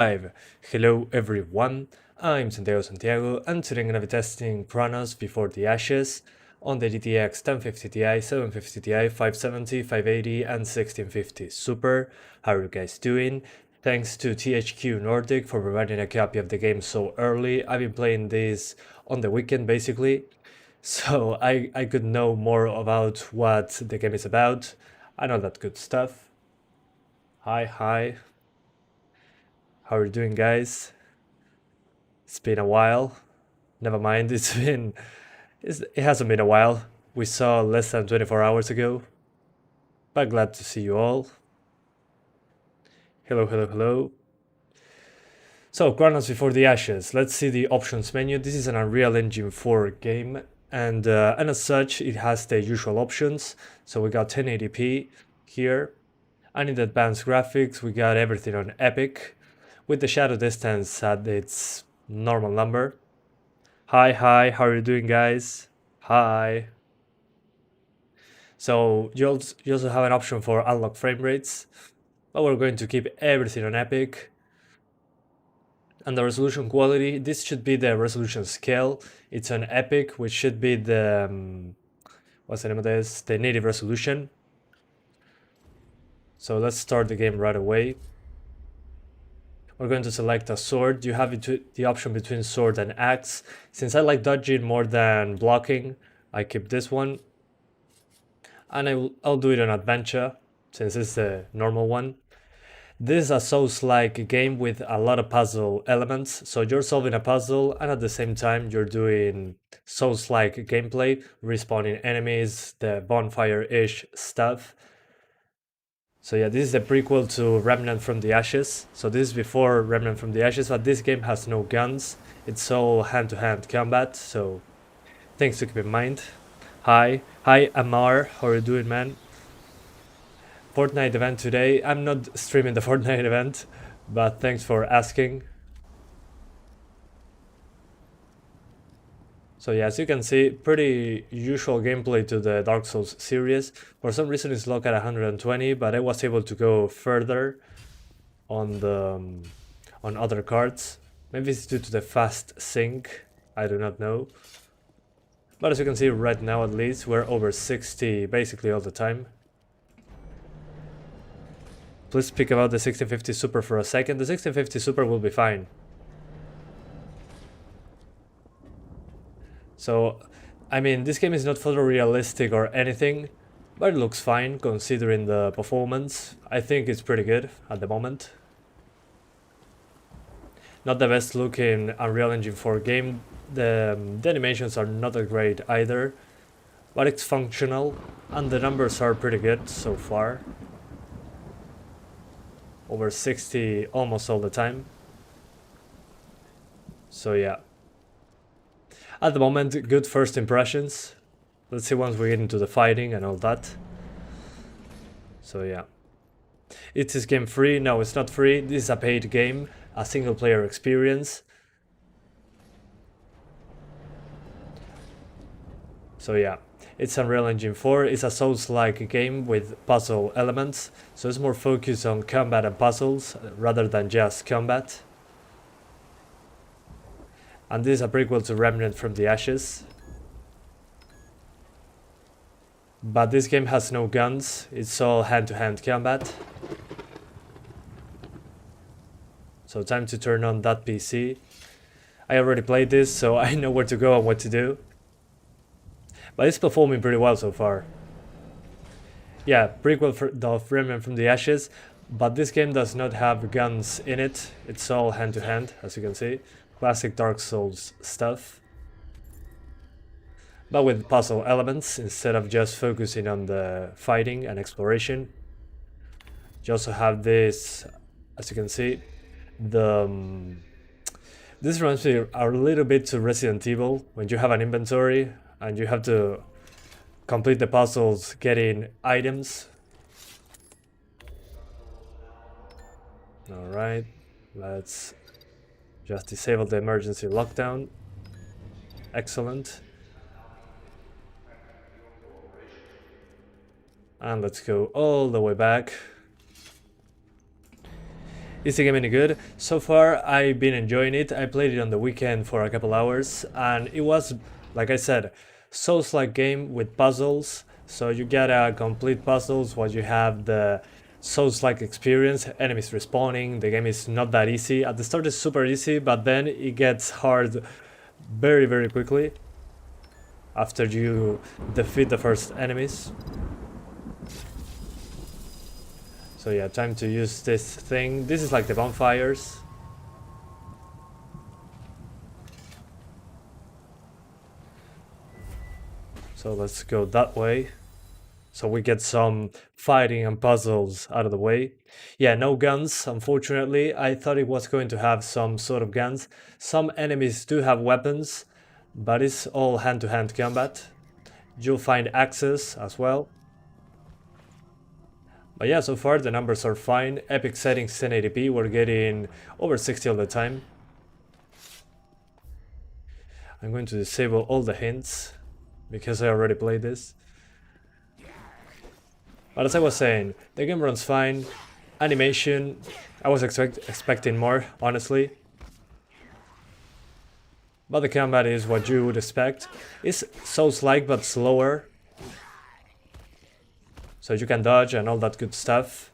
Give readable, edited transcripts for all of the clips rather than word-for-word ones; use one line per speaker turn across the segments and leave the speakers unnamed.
Live. Hello everyone, I'm Santiago, and today I'm gonna be testing Chronos Before the Ashes on the GTX 1050 Ti, 750 Ti, 570, 580 and 1650 Super. How are you guys doing? Thanks to THQ Nordic for providing a copy of the game so early. I've been playing this on the weekend basically, so I could know more about what the game is about and all that good stuff. Hi. How are you doing, guys? It's been a while. Never mind, it hasn't been a while. We saw less than 24 hours ago. But glad to see you all. Hello. So, Chronos Before the Ashes. Let's see the options menu. This is an Unreal Engine 4 game, and as such, it has the usual options. So we got 1080p here, and in the advanced graphics, we got everything on Epic, with the shadow distance at its normal number. Hi, how are you doing, guys? Hi. So you also have an option for unlock frame rates, but we're going to keep everything on Epic. And the resolution quality, this should be the resolution scale. It's on Epic, which should be the, what's the name of this? The native resolution. So let's start the game right away. We're going to select a sword. You have the option between sword and axe. Since I like dodging more than blocking, I keep this one. And I'll do it on adventure, since it's the normal one. This is a Souls-like game with a lot of puzzle elements, so you're solving a puzzle and at the same time you're doing Souls-like gameplay, respawning enemies, the bonfire-ish stuff. So yeah, this is the prequel to Remnant from the Ashes. So this is before Remnant from the Ashes, but this game has no guns. It's all hand-to-hand combat, so things to keep in mind. Hi Amar, how are you doing, man? Fortnite event today. I'm not streaming the Fortnite event, but thanks for asking. So yeah, as you can see, pretty usual gameplay to the Dark Souls series. For some reason it's locked at 120, but I was able to go further on the on other cards. Maybe it's due to the fast sync, I do not know. But as you can see right now, at least we're over 60 basically all the time. Please speak about the 1650 Super for a second. The 1650 Super will be fine. So, I mean, this game is not photorealistic or anything, but it looks fine considering the performance. I think it's pretty good at the moment. Not the best looking Unreal Engine 4 game. The animations are not that great either, but it's functional and the numbers are pretty good so far. Over 60 almost all the time. So yeah. At the moment, good first impressions. Let's see once we get into the fighting and all that. So yeah. It is game free. No, it's not free. This is a paid game, a single player experience. So yeah, it's Unreal Engine 4. It's a Souls-like game with puzzle elements, so it's more focused on combat and puzzles rather than just combat. And this is a prequel to Remnant from the Ashes. But this game has no guns, it's all hand-to-hand combat. So time to turn on that PC. I already played this, so I know where to go and what to do. But it's performing pretty well so far. Yeah, prequel of Remnant from the Ashes, but this game does not have guns in it. It's all hand-to-hand, as you can see. Classic Dark Souls stuff. But with puzzle elements, instead of just focusing on the fighting and exploration. You also have this, as you can see, this reminds me a little bit to Resident Evil, when you have an inventory and you have to complete the puzzles getting items. Alright, let's just disable the emergency lockdown. Excellent. And let's go all the way back. Is the game any good? So far, I've been enjoying it. I played it on the weekend for a couple hours, and it was, like I said, Souls-like game with puzzles. So you gotta complete puzzles while you have the Souls-like experience, enemies respawning. The game is not that easy. At the start, it's super easy, but then it gets hard very, very quickly after you defeat the first enemies. So yeah, time to use this thing. This is like the bonfires. So let's go that way. So we get some fighting and puzzles out of the way. Yeah, no guns, unfortunately. I thought it was going to have some sort of guns. Some enemies do have weapons, but it's all hand-to-hand combat. You'll find axes as well. But yeah, so far the numbers are fine. Epic Settings 1080p, we're getting over 60 all the time. I'm going to disable all the hints, because I already played this. But as I was saying, the game runs fine. Animation, I was expecting more, honestly. But the combat is what you would expect. It's Souls-like but slower. So you can dodge and all that good stuff.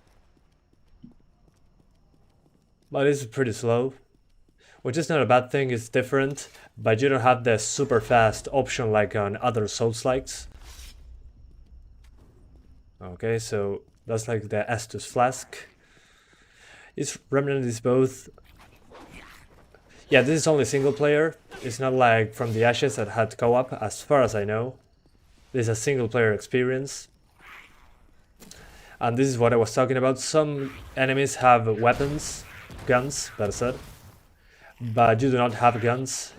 But it's pretty slow. Which is not a bad thing, it's different. But you don't have the super fast option like on other Souls-likes. Okay, so that's like the Estus Flask. Its Remnant is both... Yeah, this is only single player. It's not like From the Ashes that had co-op, as far as I know. This is a single player experience. And this is what I was talking about. Some enemies have weapons, guns, better said. But you do not have guns.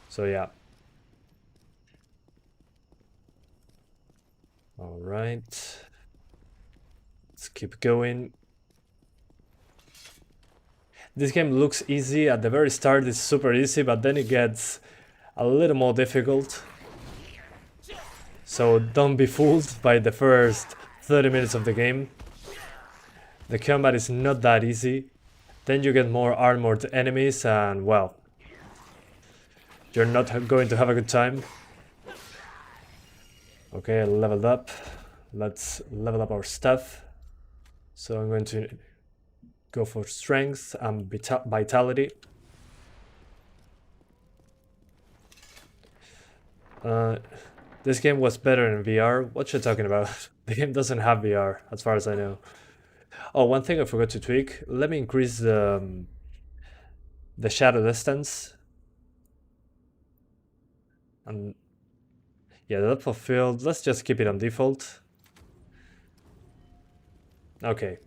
So yeah. Alright. Let's keep going. This game looks easy. At the very start it's super easy, but then it gets a little more difficult. So don't be fooled by the first 30 minutes of the game. The combat is not that easy. Then you get more armored enemies and, well, you're not going to have a good time. Okay, I leveled up. Let's level up our stuff. So I'm going to go for strength and vitality. This game was better in VR. What you talking about? The game doesn't have VR, as far as I know. Oh, one thing I forgot to tweak. Let me increase the shadow distance. And yeah, the depth of field, let's just keep it on default. Okay,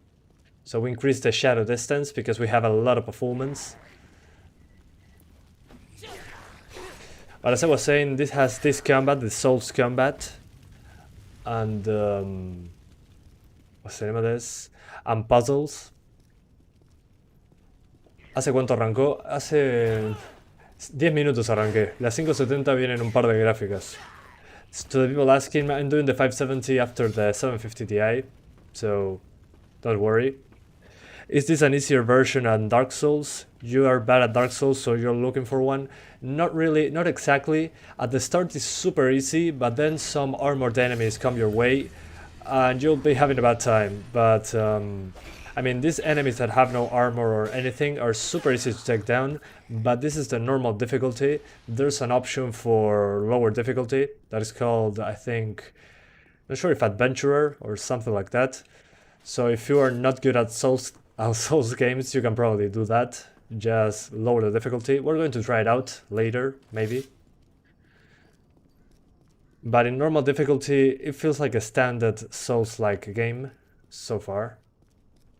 so we increase the shadow distance because we have a lot of performance. But as I was saying, this has this combat, the Souls combat. And what's the name of this? And puzzles. ¿Hace cuánto arrancó? Hace 10 minutos arranqué. Las 570 vienen un par de gráficas. To the people asking, I'm doing the 570 after the 750 Ti, so don't worry. Is this an easier version than Dark Souls? You are bad at Dark Souls, so you're looking for one? Not really, not exactly. At the start it's super easy, but then some armored enemies come your way and you'll be having a bad time. But I mean, these enemies that have no armor or anything are super easy to take down, but this is the normal difficulty. There's an option for lower difficulty that is called, I think, not sure if Adventurer or something like that. So if you are not good at Souls games, you can probably do that. Just lower the difficulty. We're going to try it out later, maybe. But in normal difficulty, it feels like a standard Souls-like game so far.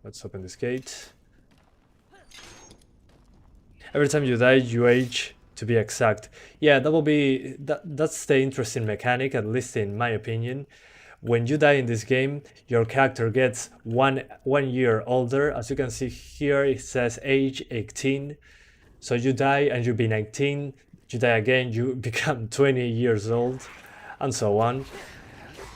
Let's open this gate. Every time you die, you age, to be exact. Yeah, that's the interesting mechanic, at least in my opinion. When you die in this game, your character gets one year older. As you can see here, it says age 18. So you die and you be 19. You die again, you become 20 years old, and so on.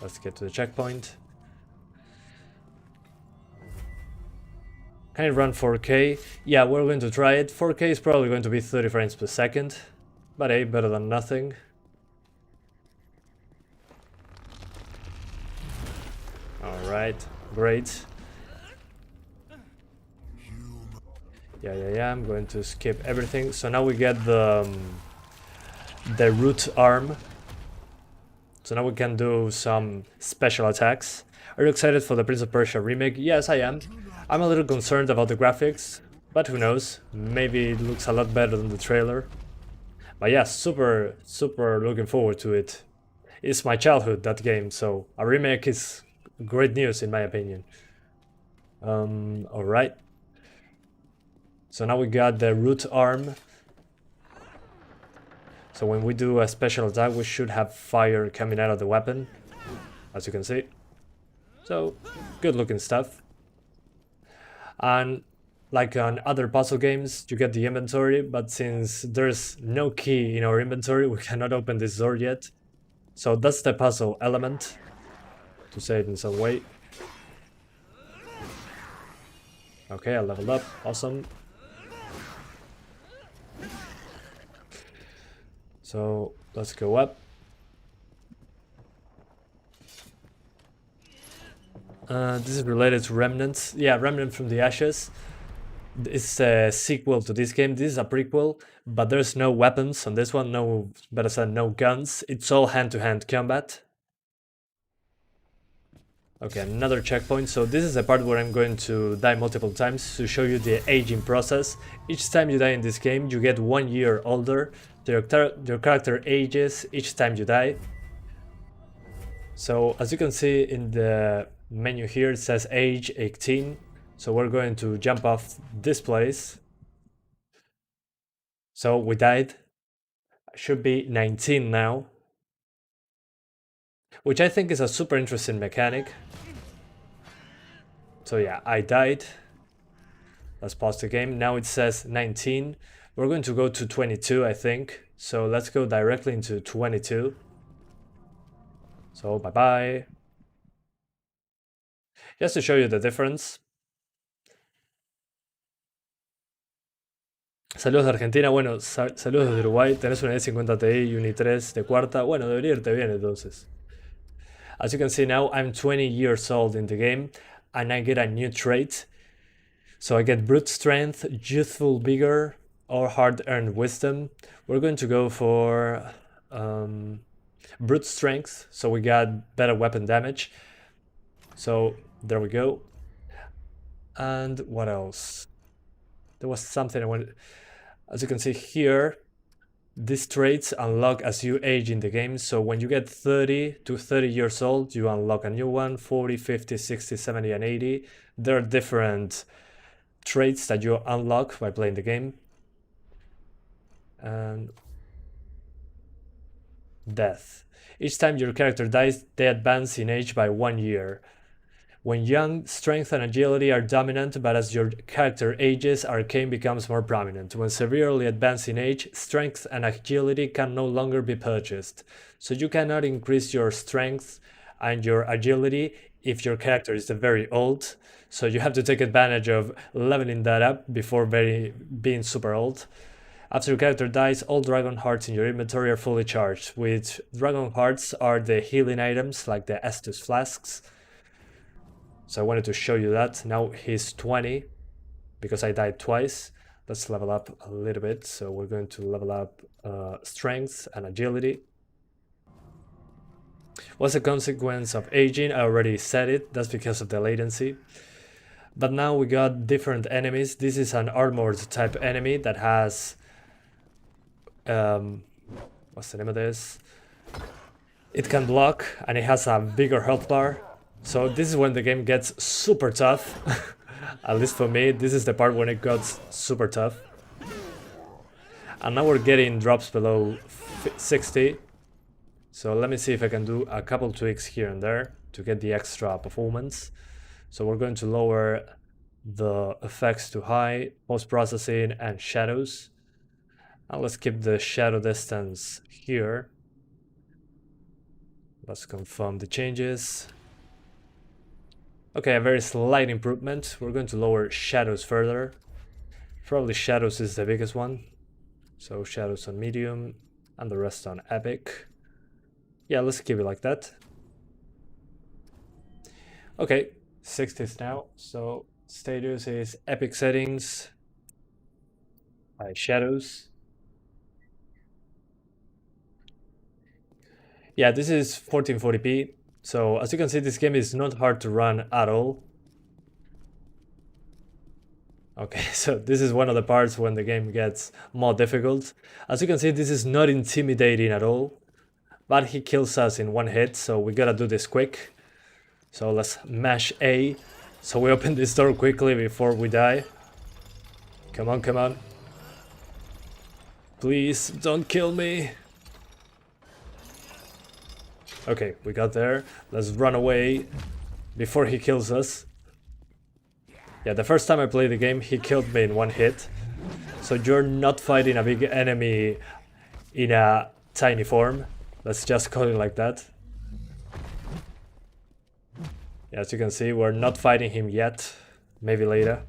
Let's get to the checkpoint. Can it run 4K? Yeah, we're going to try it. 4K is probably going to be 30 frames per second, but hey, better than nothing. Alright, great. Yeah, I'm going to skip everything. So now we get the root arm. So now we can do some special attacks. Are you excited for the Prince of Persia remake? Yes, I am. I'm a little concerned about the graphics, but who knows? Maybe it looks a lot better than the trailer. But yeah, super looking forward to it. It's my childhood, that game, so a remake is great news in my opinion. Alright. So now we got the root arm. So when we do a special attack, we should have fire coming out of the weapon, as you can see. So, good looking stuff. And like on other puzzle games, you get the inventory, but since there's no key in our inventory, we cannot open this door yet. So that's the puzzle element, to say it in some way. Okay, I leveled up, awesome. So let's go up. This is related to Remnants. Yeah, Remnant from the Ashes. It's a sequel to this game. This is a prequel, but there's no weapons on this one. No, better said, no guns. It's all hand-to-hand combat. Okay, another checkpoint. So this is the part where I'm going to die multiple times to show you the aging process. Each time you die in this game, you get 1 year older. Your character ages each time you die. So as you can see in the menu here, it says age 18. So we're going to jump off this place. So we died. I should be 19 now, which I think is a super interesting mechanic. So yeah, I died. Let's pause the game. Now it says 19. We're going to go to 22, I think. So let's go directly into 22. So bye-bye. Just to show you the difference. Saludos de Argentina, bueno, saludos de Uruguay. Tenés una E50 Ti y un i3 de cuarta. Bueno, debería irte bien entonces. As you can see now, I'm 20 years old in the game, and I get a new trait. So I get brute strength, youthful vigor, or hard-earned wisdom. We're going to go for brute strength, so we got better weapon damage. So there we go. And what else? There was something I wanted. As you can see here, these traits unlock as you age in the game. So when you get 30 to 30 years old, you unlock a new one, 40, 50, 60, 70, and 80. There are different traits that you unlock by playing the game. And death. Each time your character dies, they advance in age by 1 year. When young, strength and agility are dominant, but as your character ages, arcane becomes more prominent. When severely advanced in age, strength and agility can no longer be purchased. So you cannot increase your strength and your agility if your character is very old. So you have to take advantage of leveling that up before being super old. After your character dies, all dragon hearts in your inventory are fully charged. With dragon hearts are the healing items like the Estus flasks. So I wanted to show you that. Now he's 20 because I died twice. Let's level up a little bit. So we're going to level up strength and agility. What's the consequence of aging? I already said it. That's because of the latency. But now we got different enemies. This is an armored type enemy that has... what's the name of this? It can block and it has a bigger health bar. So this is when the game gets super tough. At least for me, this is the part when it got super tough. And now we're getting drops below 60. So let me see if I can do a couple tweaks here and there to get the extra performance. So we're going to lower the effects to high, post-processing and shadows. Now let's keep the shadow distance here. Let's confirm the changes. Okay, a very slight improvement. We're going to lower shadows further. Probably shadows is the biggest one. So shadows on medium and the rest on epic. Yeah, let's keep it like that. Okay, 60s now. So status is epic settings, shadows. Yeah, this is 1440p. So as you can see, this game is not hard to run at all. Okay, so this is one of the parts when the game gets more difficult. As you can see, this is not intimidating at all, but he kills us in one hit, so we gotta do this quick. So let's mash A, so we open this door quickly before we die. Come on, come on. Please, don't kill me. Okay, we got there. Let's run away before he kills us. Yeah, the first time I played the game, he killed me in one hit. So you're not fighting a big enemy in a tiny form. Let's just call it like that. Yeah, as you can see, we're not fighting him yet. Maybe later.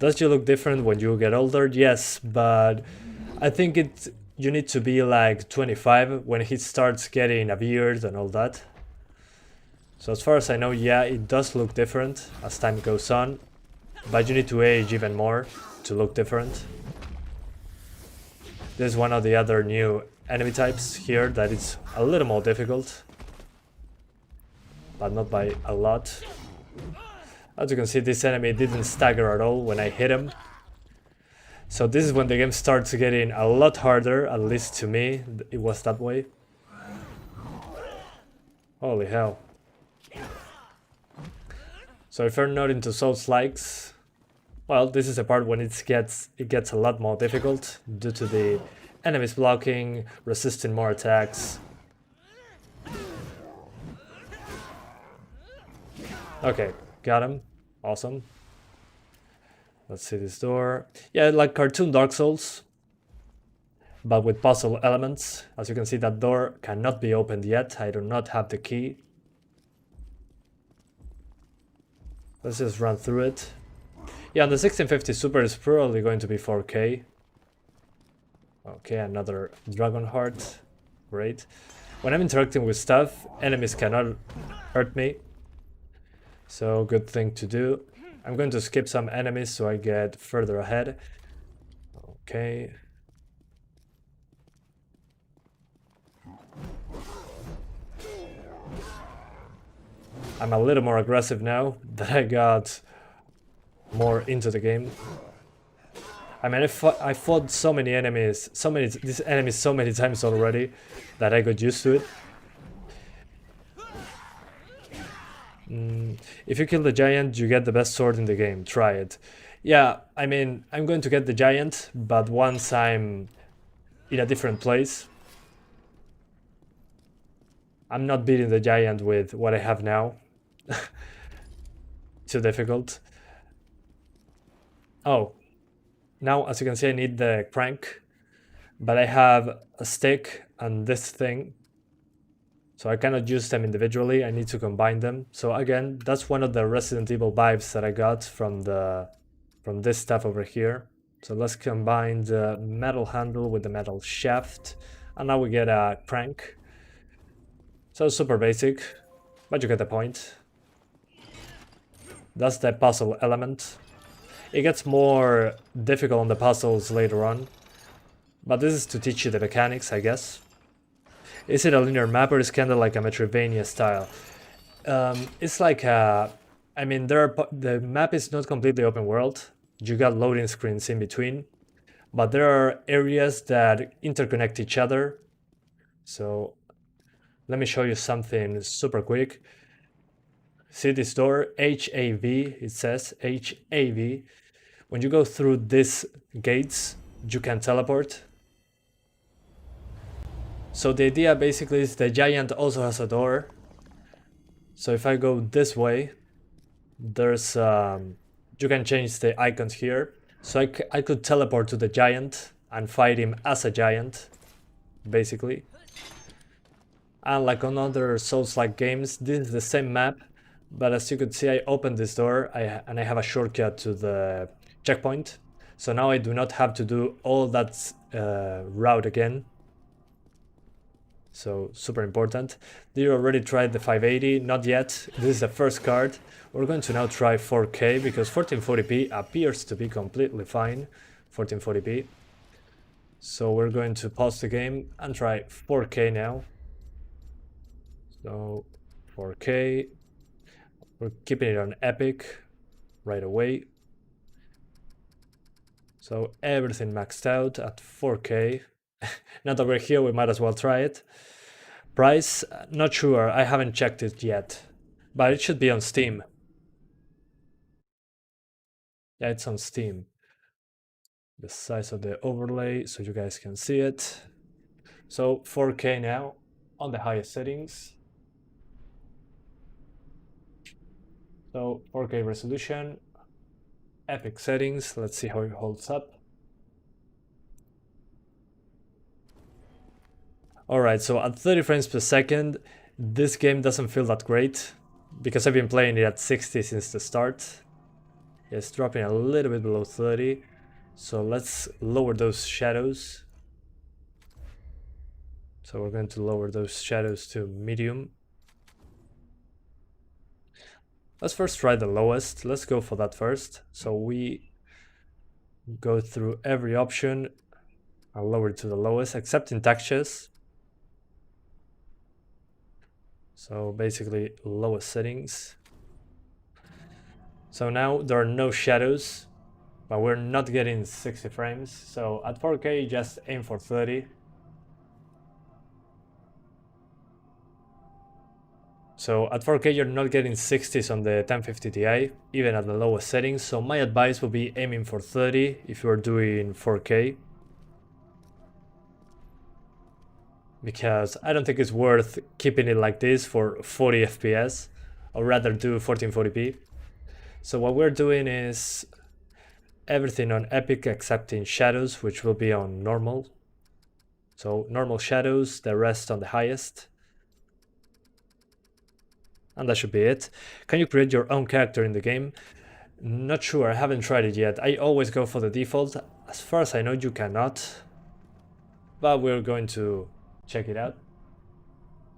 Does you look different when you get older? Yes, but I think you need to be like 25 when he starts getting a beard and all that. So as far as I know, yeah, it does look different as time goes on, but you need to age even more to look different. This is one of the other new enemy types here that is a little more difficult, but not by a lot. As you can see, this enemy didn't stagger at all when I hit him. So this is when the game starts getting a lot harder, at least to me, it was that way. Holy hell. So if you're not into Souls-likes, well, this is the part when it gets a lot more difficult due to the enemies blocking, resisting more attacks. Okay, got him. Awesome. Let's see this door. Yeah, like cartoon Dark Souls, but with puzzle elements. As you can see, that door cannot be opened yet. I do not have the key. Let's just run through it. Yeah, on the 1650 Super is probably going to be 4K. Okay, another Dragon Heart. Great. When I'm interacting with stuff, enemies cannot hurt me. So, good thing to do. I'm going to skip some enemies so I get further ahead. Okay. I'm a little more aggressive now that I got more into the game. I mean, I fought so many enemies, these enemies so many times already that I got used to it. If you kill the giant, you get the best sword in the game. Try it. Yeah, I mean, I'm going to get the giant, but once I'm in a different place. I'm not beating the giant with what I have now. Too difficult. Oh, now as you can see, I need the crank, but I have a stick and this thing. So I cannot use them individually, I need to combine them. So again, that's one of the Resident Evil vibes that I got from this stuff over here. So let's combine the metal handle with the metal shaft, and now we get a crank. So super basic, but you get the point. That's the puzzle element. It gets more difficult on the puzzles later on, but this is to teach you the mechanics, I guess. Is it a linear map or is it kind of like a Metroidvania style? It's like I mean, the map is not completely open world. You got loading screens in between, but there are areas that interconnect each other. So let me show you something super quick. See this door, HAV, it says HAV. When you go through these gates, you can teleport. So the idea basically is the giant also has a door. So if I go this way, there's you can change the icons here. So I could teleport to the giant and fight him as a giant, basically. And like on other Souls-like games, this is the same map, but as you could see, I opened this door and I have a shortcut to the checkpoint. So now I do not have to do all that route again. So super important. Did you already tried the 580? Not yet. This is the first card. We're going to now try 4K because 1440p appears to be completely fine. 1440p. So we're going to pause the game and try 4K now. So 4K. We're keeping it on Epic right away. So everything maxed out at 4K. Now that we're here, we might as well try it. Price, not sure, I haven't checked it yet, but it should be on Steam. Yeah, it's on Steam. The size of the overlay, so you guys can see it. So 4K now, on the highest settings. So 4K resolution, Epic Settings, let's see how it holds up. Alright, so at 30 frames per second, this game doesn't feel that great, because I've been playing it at 60 since the start. It's dropping a little bit below 30, so let's lower those shadows. So we're going to lower those shadows to medium. Let's first try the lowest. Let's go for that first. So we go through every option. I'll lower it to the lowest, except in textures. So basically lowest settings. So now there are no shadows, but we're not getting 60 frames. So at 4K, just aim for 30. So at 4K, you're not getting 60s on the 1050 Ti, even at the lowest settings. So my advice would be aiming for 30 if you're doing 4K. Because I don't think it's worth keeping it like this for 40 FPS. I'd rather do 1440p. So what we're doing is everything on Epic except in shadows, which will be on normal. So normal shadows, the rest on the highest. And that should be it. Can you create your own character in the game? Not sure, I haven't tried it yet. I always go for the default. As far as I know, you cannot. But we're going to check it out.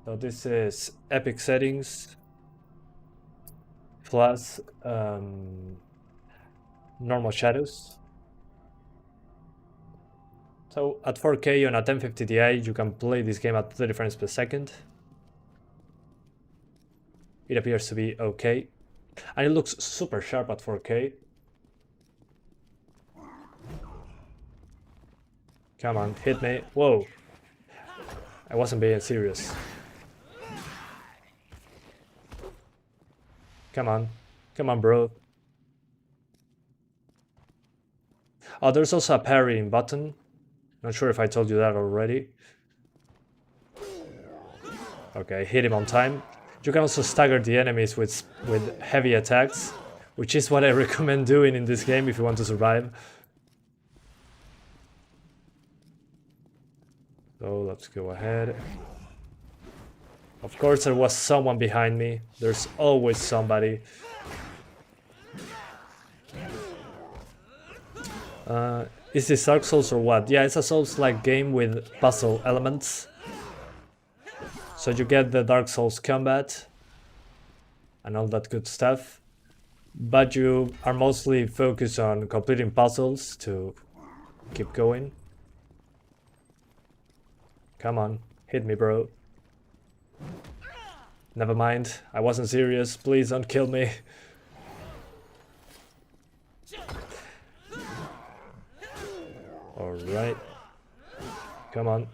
So this is Epic Settings plus normal shadows. So at 4K on a 1050 Ti, you can play this game at 30 frames per second. It appears to be okay. And it looks super sharp at 4K. Come on, hit me. Whoa. I wasn't being serious. Come on. Come on, bro. Oh, there's also a parrying button. Not sure if I told you that already. Okay, hit him on time. You can also stagger the enemies with heavy attacks, which is what I recommend doing in this game if you want to survive. So let's go ahead. Of course there was someone behind me. There's always somebody. Is this Dark Souls or what? Yeah, it's a Souls-like game with puzzle elements. So you get the Dark Souls combat and all that good stuff, but you are mostly focused on completing puzzles to keep going. Come on, hit me, bro. Never mind, I wasn't serious. Please don't kill me. Alright. Come on.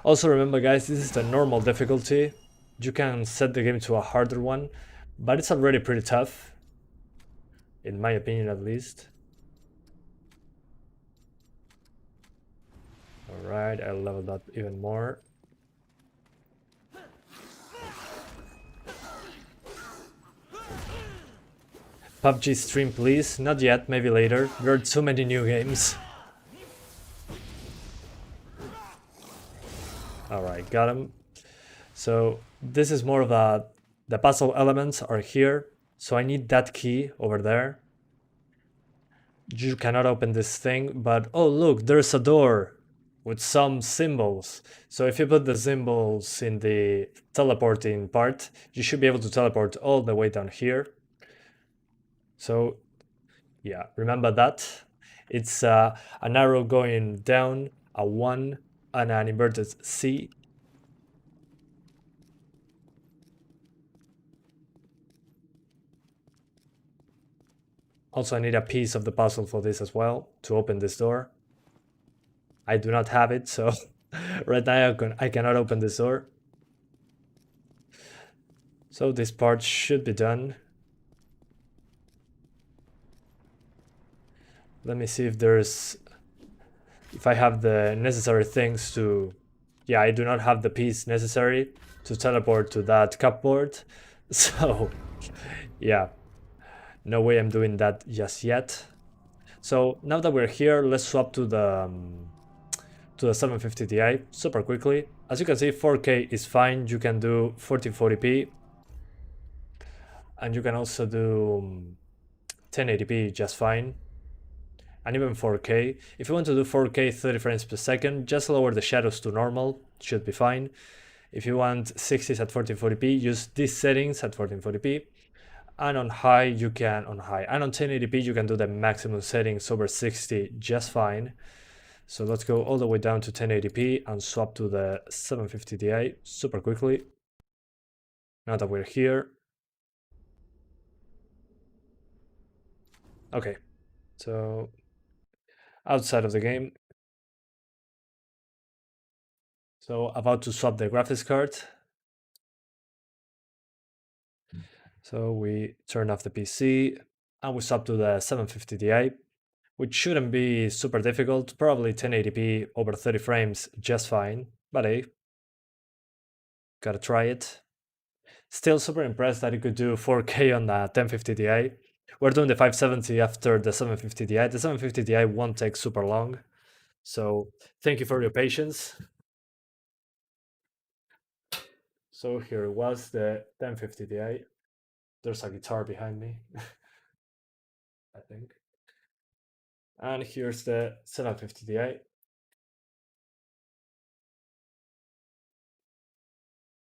Also remember guys, this is the normal difficulty. You can set the game to a harder one, but it's already pretty tough. In my opinion at least. Alright, I'll level that even more. PUBG stream please? Not yet, maybe later. There are too many new games. Alright, got him. So this is more of the puzzle elements are here. So I need that key over there. You cannot open this thing, but oh look, there's a door with some symbols. So if you put the symbols in the teleporting part, you should be able to teleport all the way down here. So yeah, remember that. It's an arrow going down, a 1, and an inverted C. Also, I need a piece of the puzzle for this as well, to open this door. I do not have it, so right now I cannot open this door. So this part should be done. Let me see if I have the necessary things to... Yeah, I do not have the piece necessary to teleport to that cupboard. So, yeah, no way I'm doing that just yet. So now that we're here, let's swap to the 750 Ti super quickly. As you can see, 4K is fine. You can do 1440p, and you can also do 1080p just fine, and even 4K. If you want to do 4K 30 frames per second, just lower the shadows to normal, should be fine. If you want 60s at 1440p, use these settings at 1440p. And on high, and on 1080p, you can do the maximum settings over 60 just fine. So let's go all the way down to 1080p and swap to the 750 Ti super quickly. Now that we're here. Okay, so outside of the game. So about to swap the graphics card. So we turn off the PC and we swap to the 750 Ti, which shouldn't be super difficult, probably 1080p over 30 frames just fine, but hey, gotta try it. Still super impressed that it could do 4K on the 1050 Ti. We're doing the 570 after the 750 Ti. The 750 Ti won't take super long, so thank you for your patience. So here was the 1050 Ti. There's a guitar behind me, I think. And here's the 750 Ti.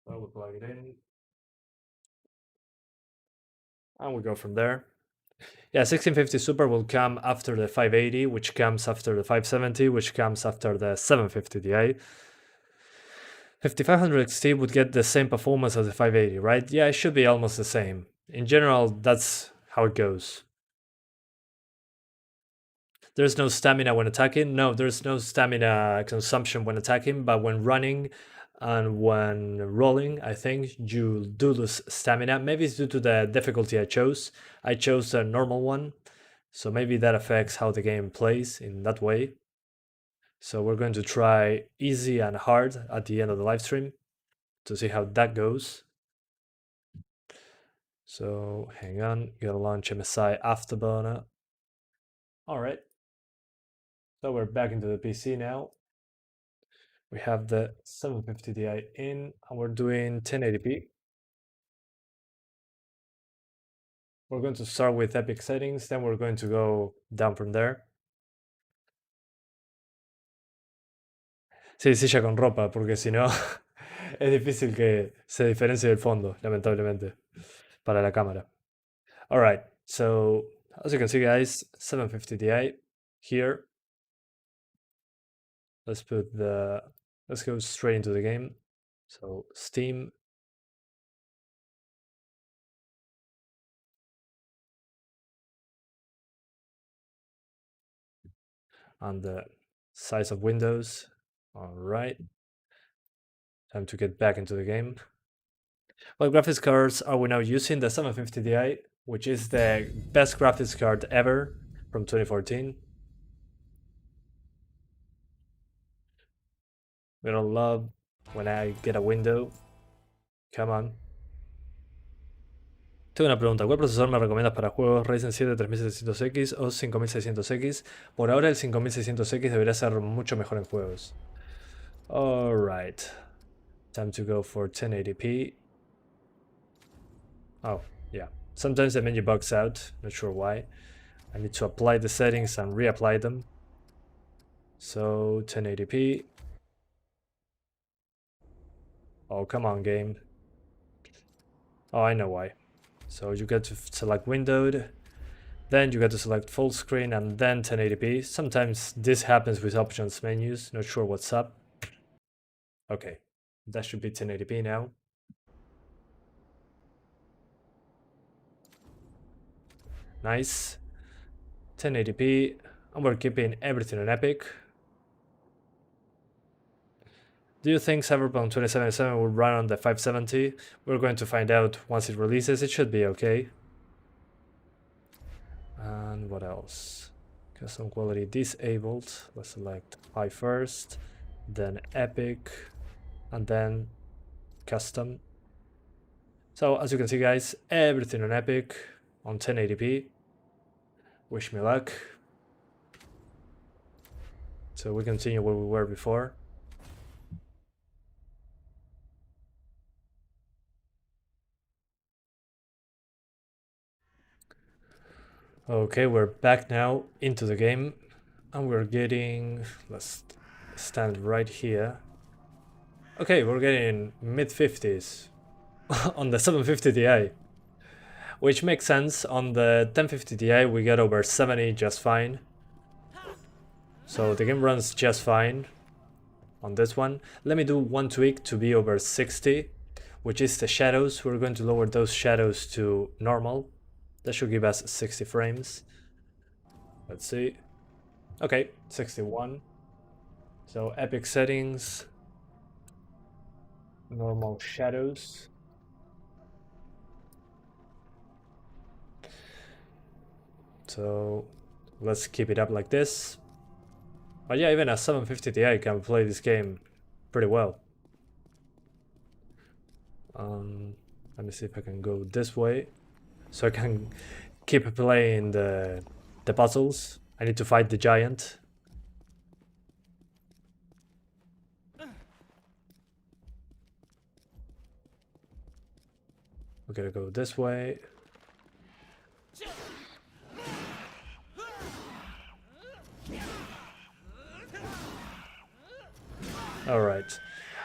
So we'll plug it in. And we go from there. Yeah, 1650 Super will come after the 580, which comes after the 570, which comes after the 750 Ti. 5500 XT would get the same performance as the 580, right? Yeah, it should be almost the same. In general, that's how it goes. There's no stamina when attacking. No, there's no stamina consumption when attacking, but when running and when rolling, I think you do lose stamina. Maybe it's due to the difficulty I chose. I chose a normal one, so maybe that affects how the game plays in that way. So we're going to try easy and hard at the end of the live stream to see how that goes. So hang on, gotta launch MSI Afterburner. All right. So we're back into the PC now. We have the 750 Ti in, and we're doing 1080p. We're going to start with Epic Settings, then we're going to go down from there. Sí, silla con ropa, porque si no es difícil que se diferencie del fondo, lamentablemente, para la cámara. All right, so as you can see, guys, 750 Ti here. Let's go straight into the game. So Steam. And the size of windows. All right. Time to get back into the game. What graphics cards are we now using? The 750 Ti, which is the best graphics card ever from 2014. We don't love when I get a window. Come on. Tengo una pregunta, ¿cuál procesador me recomiendas para juegos Ryzen 7 3600X o 5600X? Por ahora el 5600X debería ser mucho mejor en juegos. Alright. Time to go for 1080p. Oh, yeah. Sometimes the menu bugs out, not sure why. I need to apply the settings and reapply them. So 1080p. Oh, come on, game. Oh, I know why. So you get to select windowed, then you get to select full screen and then 1080p. Sometimes this happens with options menus, not sure what's up. Okay, that should be 1080p now. Nice. 1080p, and we're keeping everything on Epic. Do you think Cyberpunk 2077 will run on the 570? We're going to find out once it releases. It should be okay. And what else? Custom quality disabled. Let's select high first, then Epic, and then custom. So as you can see, guys, everything on Epic on 1080p. Wish me luck. So we continue where we were before. Okay, we're back now into the game, and we're getting, let's stand right here. Okay, we're getting mid-50s on the 750 Ti, which makes sense. On the 1050 Ti we get over 70 just fine, so the game runs just fine on this one. Let me do one tweak to be over 60, which is the shadows. We're going to lower those shadows to normal. That should give us 60 frames. Let's see. Okay, 61. So Epic Settings, normal shadows. So let's keep it up like this. But yeah, even a 750 Ti can play this game pretty well. Let me see if I can go this way, so I can keep playing the puzzles. I need to fight the giant. We're gonna go this way. Alright.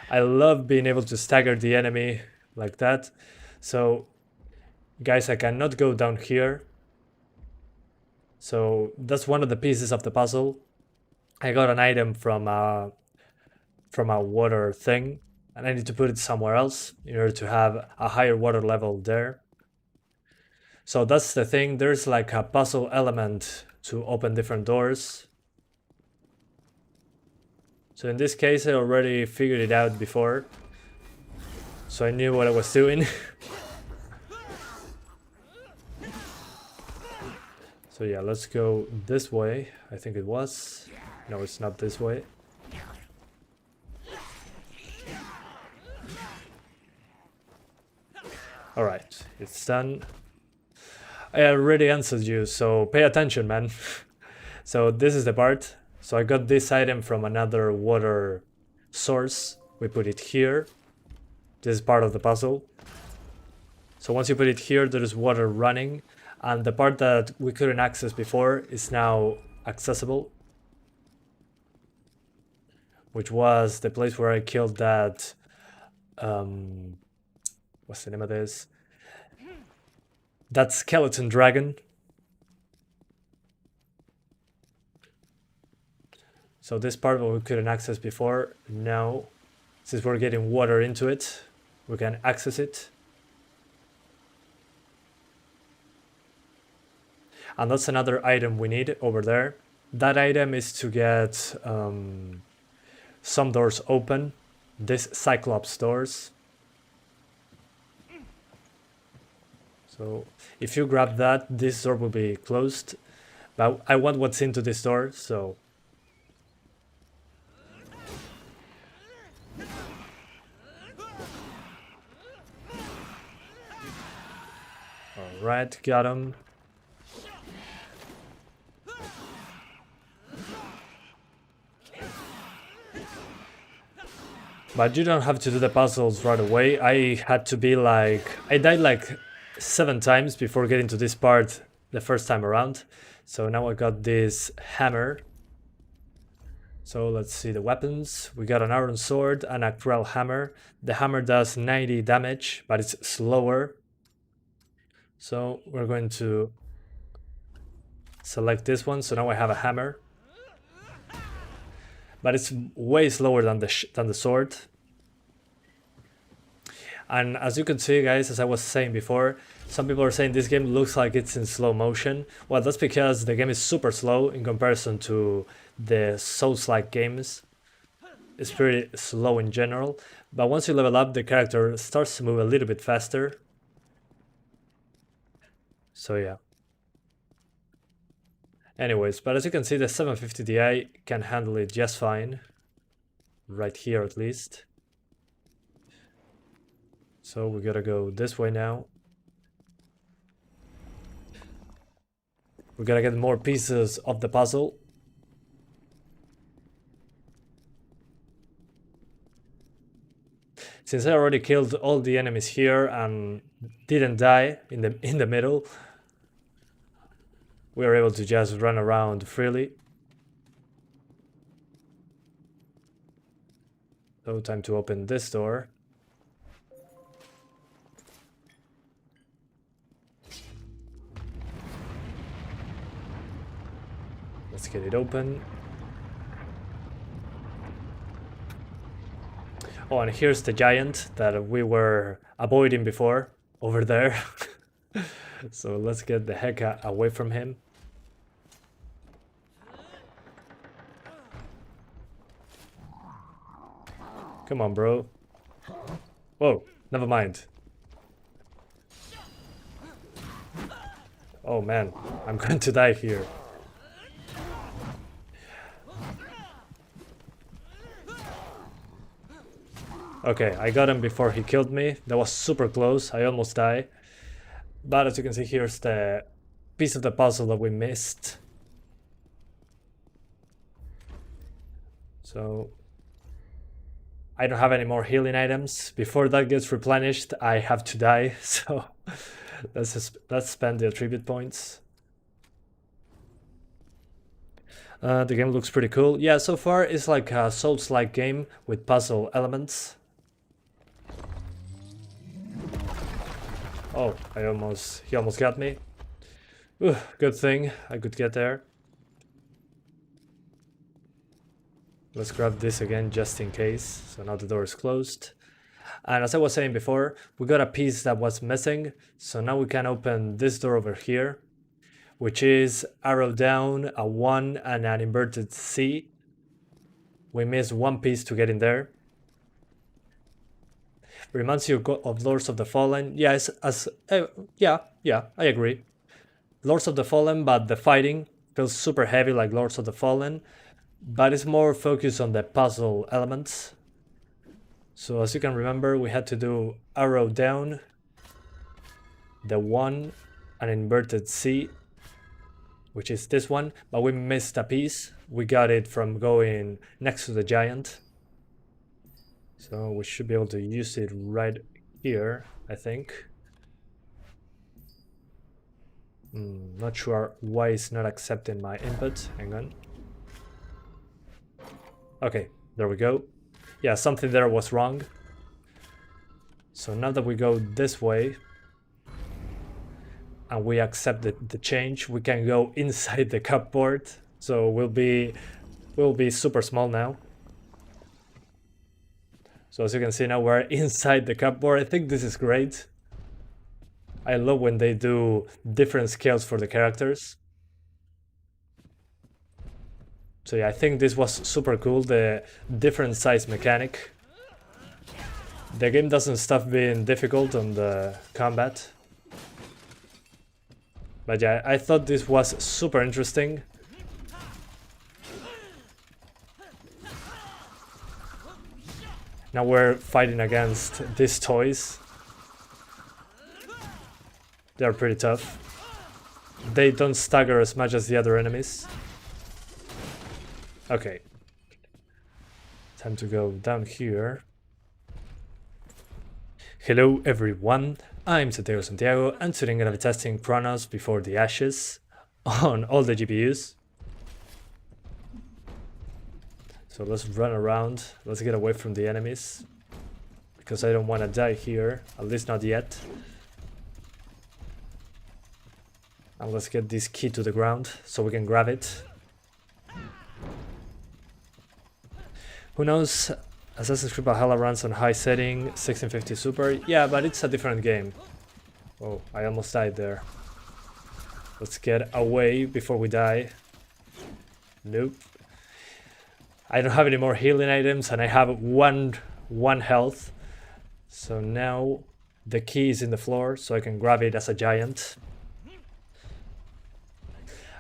I love being able to stagger the enemy like that. So, guys, I cannot go down here. So that's one of the pieces of the puzzle. I got an item from a water thing, and I need to put it somewhere else in order to have a higher water level there. So that's the thing. There's like a puzzle element to open different doors. So in this case, I already figured it out before, so I knew what I was doing. So yeah, let's go this way. I think it was. No, it's not this way. Alright, it's done. I already answered you, so pay attention, man. So this is the part. So I got this item from another water source. We put it here. This is part of the puzzle. So once you put it here, there is water running, and the part that we couldn't access before is now accessible, which was the place where I killed that what's the name of this? That skeleton dragon. So this part what we couldn't access before, now since we're getting water into it, we can access it. And that's another item we need over there. That item is to get some doors open, this Cyclops doors. So if you grab that, this door will be closed. But I want what's into this door, so... Alright, got him. But you don't have to do the puzzles right away. I had to be like... I died like 7 times before getting to this part the first time around. So now I got this hammer. So let's see the weapons. We got an iron sword and a Krell hammer. The hammer does 90 damage, but it's slower. So we're going to select this one. So now I have a hammer. But it's way slower than the sword. And as you can see, guys, as I was saying before, some people are saying this game looks like it's in slow motion. Well, that's because the game is super slow in comparison to the Souls-like games. It's pretty slow in general, but once you level up, the character starts to move a little bit faster. So yeah. Anyways, but as you can see, the 750 Ti can handle it just fine. Right here, at least. So we gotta go this way now. We gotta get more pieces of the puzzle. Since I already killed all the enemies here and didn't die in the middle, we are able to just run around freely. So time to open this door. Let's get it open. Oh, and here's the giant that we were avoiding before, over there. So let's get the heck away from him. Come on, bro. Whoa, never mind. Oh man, I'm going to die here. Okay, I got him before he killed me. That was super close. I almost died. But as you can see, here's the piece of the puzzle that we missed. So I don't have any more healing items. Before that gets replenished, I have to die. So let's spend the attribute points. The game looks pretty cool. Yeah, so far it's like a Souls-like game with puzzle elements. Oh, he almost got me. Ooh, good thing I could get there. Let's grab this again just in case. So now the door is closed. And as I was saying before, we got a piece that was missing. So now we can open this door over here, which is arrow down, a 1 and an inverted C. We missed one piece to get in there. Reminds you of Lords of the Fallen. Yes, yeah, I agree. Lords of the Fallen, but the fighting feels super heavy like Lords of the Fallen, but it's more focused on the puzzle elements. So as you can remember, we had to do arrow down, the 1, an inverted C, which is this one, but we missed a piece. We got it from going next to the giant. So we should be able to use it right here, I think. Not sure why it's not accepting my input. Hang on. Okay, there we go. Yeah, something there was wrong. So now that we go this way and we accept the change, we can go inside the cupboard. So we'll be super small now. So as you can see now we're inside the cupboard. I think this is great. I love when they do different scales for the characters. So yeah, I think this was super cool, the different size mechanic. The game doesn't stop being difficult on the combat. But yeah, I thought this was super interesting. Now we're fighting against these toys. They're pretty tough. They don't stagger as much as the other enemies. Okay. Time to go down here. Hello everyone, I'm Santiago, and today I'm gonna be testing Chronos before the ashes on all the GPUs. So let's run around, let's get away from the enemies, because I don't want to die here, at least not yet. And let's get this key to the ground so we can grab it. Who knows, Assassin's Creed Valhalla runs on high setting, 1650 Super, yeah, but it's a different game. Oh, I almost died there. Let's get away before we die. Nope. I don't have any more healing items and I have one health. So now the key is in the floor so I can grab it as a giant.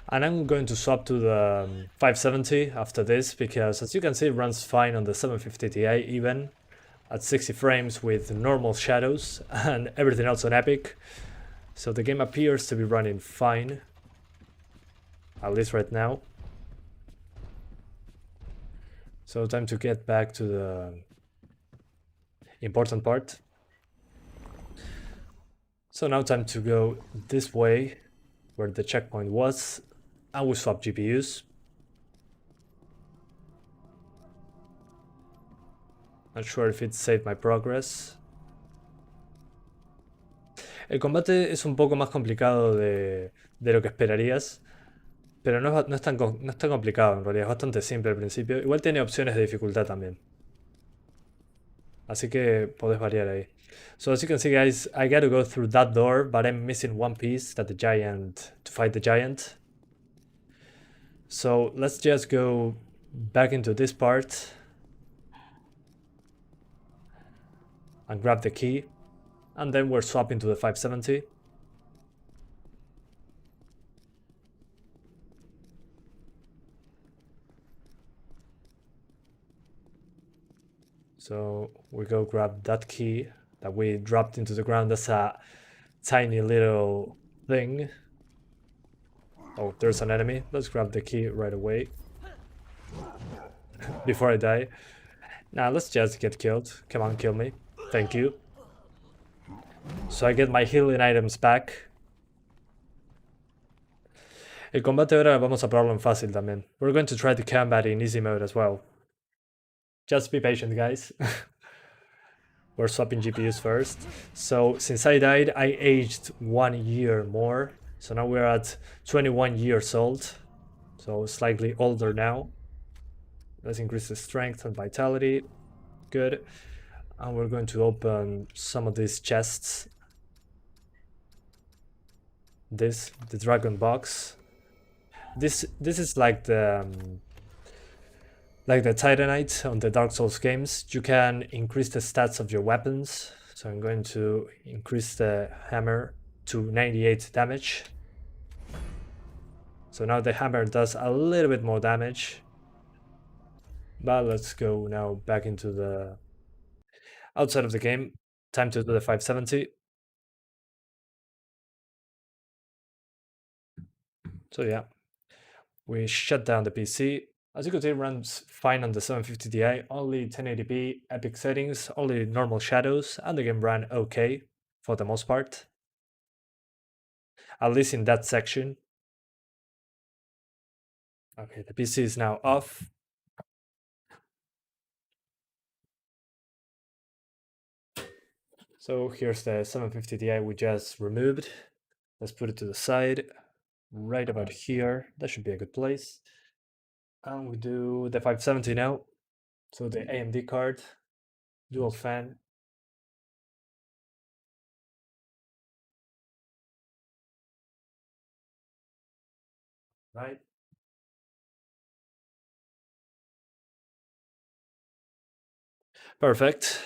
And I'm going to swap to the 570 after this because as you can see it runs fine on the 750 Ti even at 60 frames with normal shadows and everything else on Epic. So the game appears to be running fine, at least right now. So time to get back to the important part. So now time to go this way where the checkpoint was and we swap GPUs. Not sure if it saved my progress. El combate es un poco más complicado de lo que esperarías, pero no es tan complicado en realidad, es bastante simple al principio. Igual tiene opciones de dificultad también. Así que podés variar ahí. So as you can see guys, I gotta go through that door, but I'm missing one piece to fight the giant. So let's just go back into this part and grab the key, and then we're swapping to the 570. So we go grab that key that we dropped into the ground. That's a tiny little thing. Oh, there's an enemy. Let's grab the key right away before I die. Now let's just get killed. Come on, kill me. Thank you. So I get my healing items back. El combate ahora vamos a probarlo en fácil también. We're going to try the combat in easy mode as well. Just be patient, guys. We're swapping GPUs first. So since I died, I aged 1 year more. So now we're at 21 years old. So slightly older now. Let's increase the strength and vitality. Good. And we're going to open some of these chests. The dragon box. This is like the Titanite on the Dark Souls games. You can increase the stats of your weapons. So I'm going to increase the hammer to 98 damage. So now the hammer does a little bit more damage. But let's go now back into the outside of the game. Time to do the 570. So yeah, we shut down the PC. As you can see, it runs fine on the 750 Ti, only 1080p, Epic settings, only normal shadows, and the game ran okay for the most part. At least in that section. Okay, the PC is now off. So here's the 750 Ti we just removed. Let's put it to the side, right about here. That should be a good place. And we do the 570 now. So the AMD card, dual fan. Right. Perfect.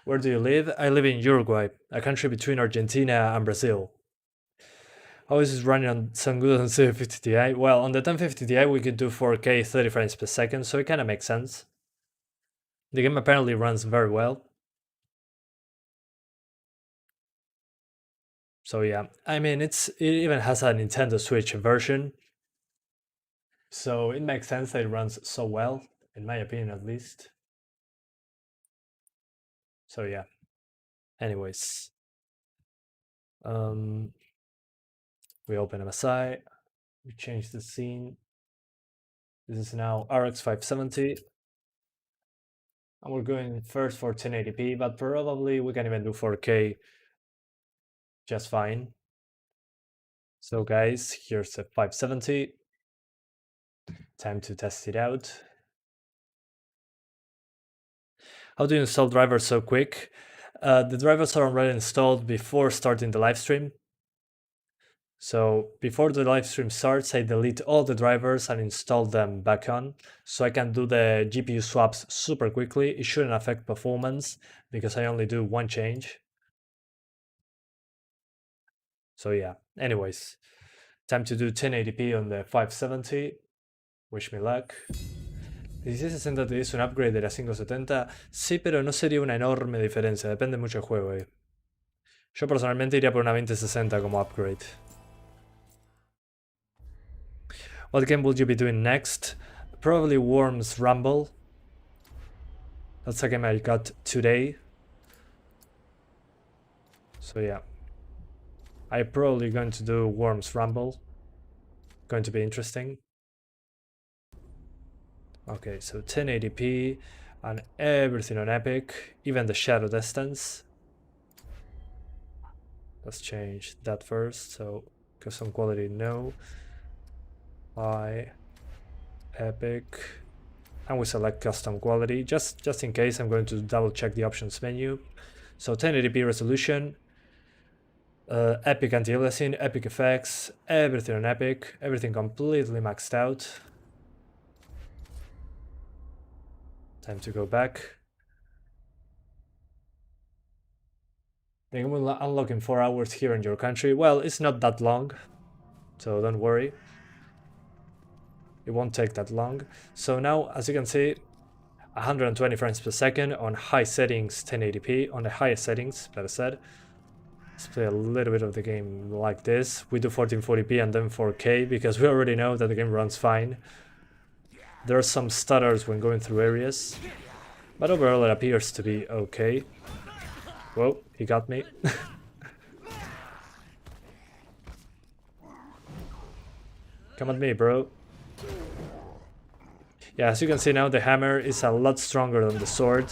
Where do you live? I live in Uruguay, a country between Argentina and Brazil. How is this running on some good on 750 Ti? Well, on the 1050 Ti we could do 4K 30 frames per second, so it kind of makes sense. The game apparently runs very well. So yeah, I mean it even has a Nintendo Switch version. So it makes sense that it runs so well, in my opinion at least. So yeah. Anyways, we open MSI, we change the scene. This is now RX 570. And we're going first for 1080p, but probably we can even do 4K just fine. So guys, here's a 570. Time to test it out. How do you install drivers so quick? The drivers are already installed before starting the live stream. So before the live stream starts, I delete all the drivers and install them back on, so I can do the GPU swaps super quickly. It shouldn't affect performance because I only do one change. So yeah, anyways, time to do 1080p on the 570. Wish me luck. 1660 te dice un upgrade de la 570. Sí, pero no sería una enorme diferencia. Depende mucho del juego. Yo personalmente iría por una 2060 como upgrade. What game will you be doing next? Probably Worms Rumble. That's a game I got today. So yeah. I'm probably going to do Worms Rumble. Going to be interesting. Okay, so 1080p and everything on Epic, even the shadow distance. Let's change that first. So custom quality no. Epic, and we select custom quality just in case. I'm going to double check the options menu. So 1080p resolution, Epic anti-aliasing, Epic effects, everything on Epic, everything completely maxed out. Time to go back. The game will unlock in 4 hours here in your country. Well, it's not that long, so don't worry. It won't take that long. So now, as you can see, 120 frames per second on high settings, 1080p, on the highest settings, that I said. Let's play a little bit of the game like this. We do 1440p and then 4K because we already know that the game runs fine. There are some stutters when going through areas, but overall it appears to be okay. Whoa, he got me. Come at me, bro. Yeah, as you can see now, the hammer is a lot stronger than the sword,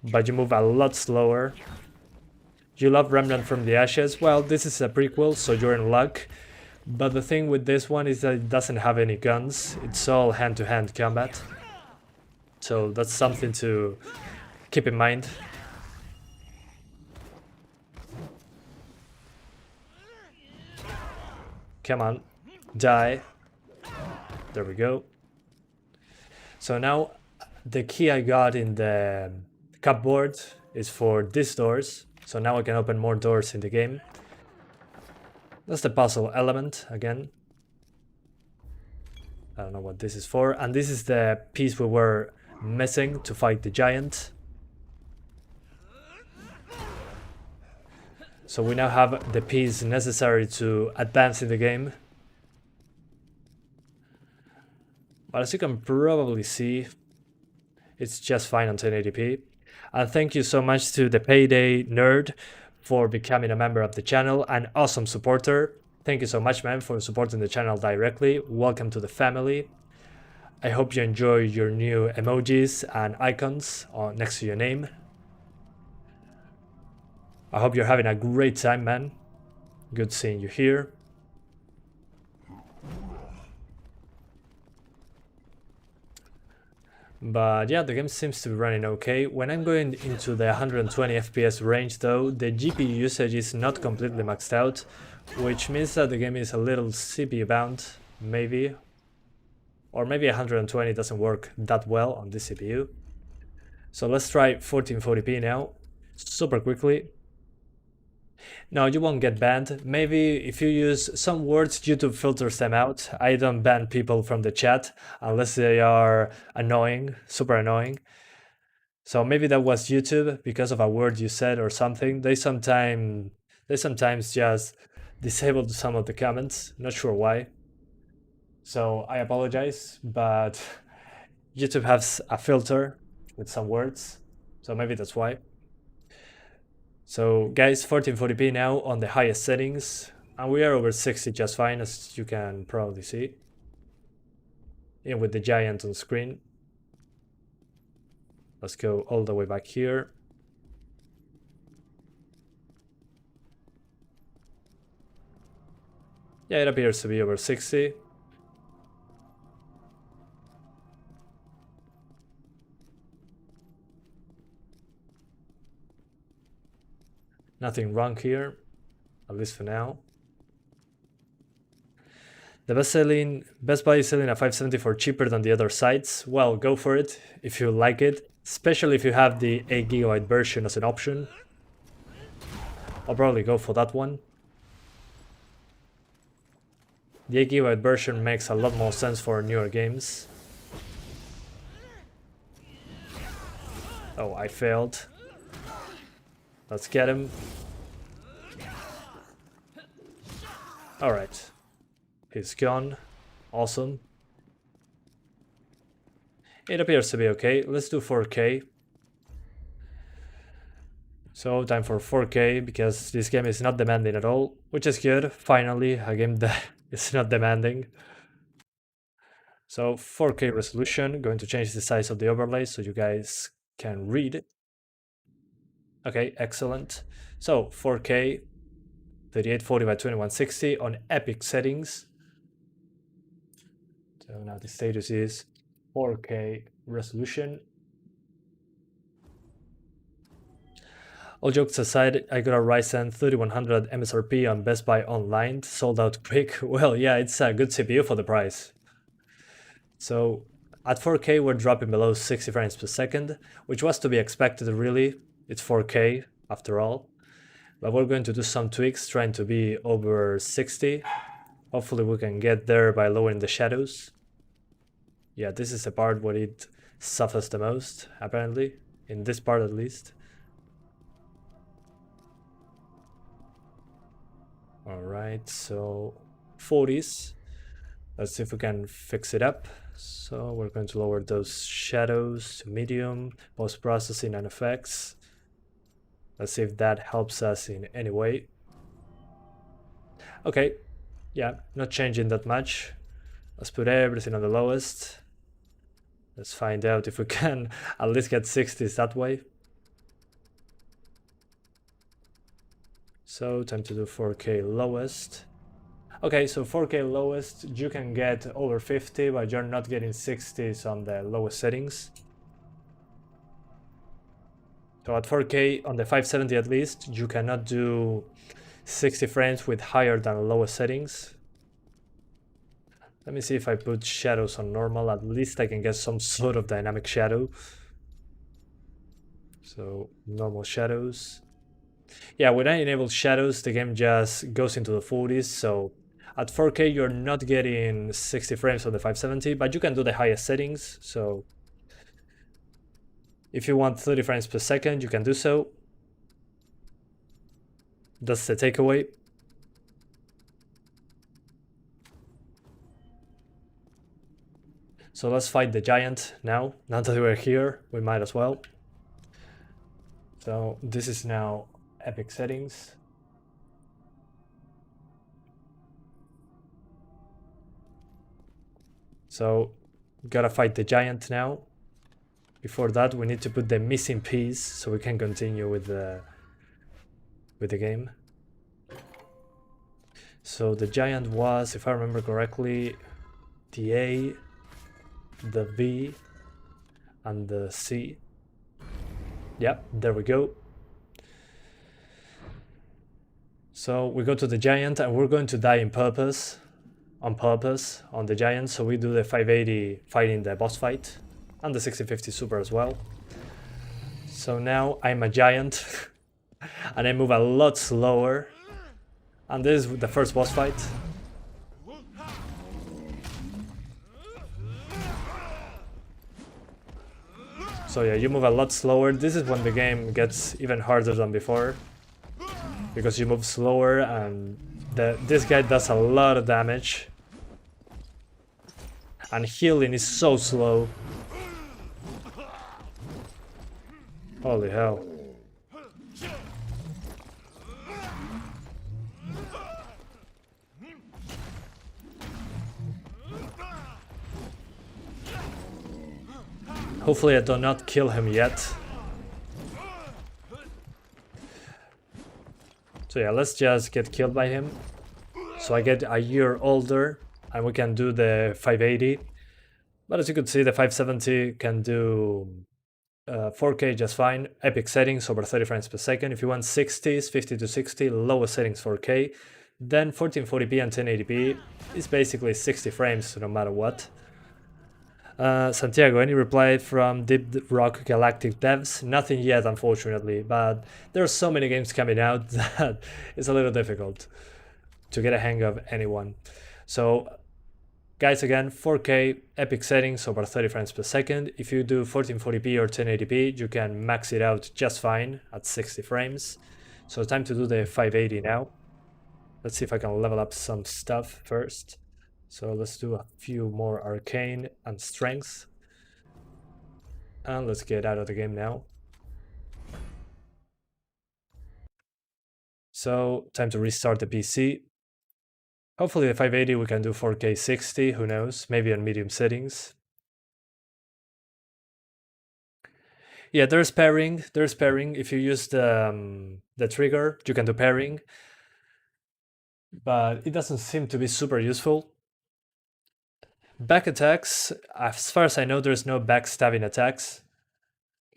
but you move a lot slower. You love Remnant from the Ashes? Well, this is a prequel, so you're in luck. But the thing with this one is that it doesn't have any guns. It's all hand-to-hand combat. So that's something to keep in mind. Come on, die. There we go. So now the key I got in the cupboard is for these doors. So now I can open more doors in the game. That's the puzzle element again. I don't know what this is for. And this is the piece we were missing to fight the giant. So we now have the piece necessary to advance in the game. But as you can probably see, it's just fine on 1080p. And thank you so much to the Payday Nerd for becoming a member of the channel, an awesome supporter. Thank you so much, man, for supporting the channel directly. Welcome to the family. I hope you enjoy your new emojis and icons next to your name. I hope you're having a great time, man. Good seeing you here. But yeah, the game seems to be running okay. When I'm going into the 120 FPS range though, the GPU usage is not completely maxed out, which means that the game is a little CPU bound, maybe. Or maybe 120 doesn't work that well on this CPU. So let's try 1440p now, super quickly. No, you won't get banned. Maybe if you use some words, YouTube filters them out. I don't ban people from the chat unless they are annoying, super annoying. So maybe that was YouTube because of a word you said or something. They sometimes just disable some of the comments. Not sure why. So I apologize, but YouTube has a filter with some words. So maybe that's why. So guys, 1440p now on the highest settings, and we are over 60 just fine, as you can probably see. Even with the giant on screen. Let's go all the way back here. Yeah, it appears to be over 60. Nothing wrong here, at least for now. The Best Buy is selling a 570 for cheaper than the other sites. Well, go for it if you like it, especially if you have the 8GB version as an option. I'll probably go for that one. The 8GB version makes a lot more sense for newer games. Oh, I failed. Let's get him. Alright. He's gone. Awesome. It appears to be okay. Let's do 4K. So time for 4K, because this game is not demanding at all, which is good. Finally, a game that is not demanding. So 4K resolution, going to change the size of the overlay so you guys can read. Okay, excellent. So 4K, 3840 by 2160 on Epic Settings. So now the status is 4K resolution. All jokes aside, I got a Ryzen 3100 MSRP on Best Buy online, sold out quick. Well, yeah, it's a good CPU for the price. So at 4K, we're dropping below 60 frames per second, which was to be expected really. It's 4K after all. But we're going to do some tweaks, trying to be over 60. Hopefully we can get there by lowering the shadows. Yeah, this is the part where it suffers the most, apparently. In this part at least. Alright, so 40s. Let's see if we can fix it up. So we're going to lower those shadows to medium, post-processing and effects. Let's see if that helps us in any way. Okay, yeah, not changing that much. Let's put everything on the lowest. Let's find out if we can at least get 60s that way. So time to do 4K lowest. Okay, so 4K lowest, you can get over 50, but you're not getting 60s on the lowest settings. So at 4K, on the 570 at least, you cannot do 60 frames with higher than lowest settings. Let me see if I put shadows on normal, at least I can get some sort of dynamic shadow. So normal shadows. Yeah, when I enable shadows, the game just goes into the 40s, so at 4K you're not getting 60 frames on the 570, but you can do the highest settings, so if you want 30 frames per second, you can do so. That's the takeaway. So let's fight the giant now. Now that we're here, we might as well. So this is now Epic Settings. So gotta fight the giant now. Before that, we need to put the missing piece so we can continue with the game. So the giant was, if I remember correctly, the A, the V, and the C. Yep, there we go. So we go to the giant and we're going to die on purpose on the giant. So we do the 580 fighting the boss fight and the 6050 super as well. So now I'm a giant and I move a lot slower. And this is the first boss fight. So yeah, you move a lot slower. This is when the game gets even harder than before, because you move slower and this guy does a lot of damage. And healing is so slow. Holy hell. Hopefully I do not kill him yet. So yeah, let's just get killed by him. So I get a year older and we can do the 580. But as you can see, the 570 can do 4K just fine. Epic settings over 30 frames per second. If you want 60s, 50 to 60, lowest settings 4K. Then 1440p and 1080p is basically 60 frames no matter what. Santiago, any reply from Deep Rock Galactic devs? Nothing yet, unfortunately, but there are so many games coming out that it's a little difficult to get a hang of anyone. So, guys, again, 4K epic settings over 30 frames per second. If you do 1440p or 1080p, you can max it out just fine at 60 frames. So, time to do the 580 now. Let's see if I can level up some stuff first. So let's do a few more arcane and strength. And let's get out of the game now. So time to restart the PC. Hopefully the 580 we can do 4K 60, who knows, maybe on medium settings. Yeah, there's pairing. If you use the trigger, you can do pairing. But it doesn't seem to be super useful. Back attacks, as far as I know, there's no backstabbing attacks.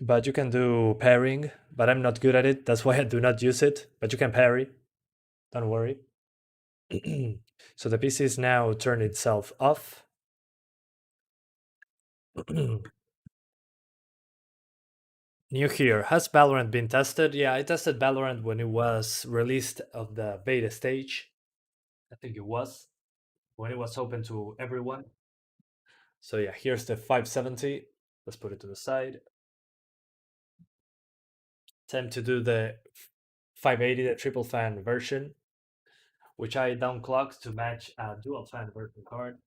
But you can do pairing, but I'm not good at it. That's why I do not use it. But you can parry. Don't worry. So the PC is now turned itself off. New here. Has Valorant been tested? Yeah, I tested Valorant when it was released of the beta stage. I think it was. When it was open to everyone. So yeah, here's the 570. Let's put it to the side. Time to do the 580, the triple fan version, which I downclocked to match a dual fan version card.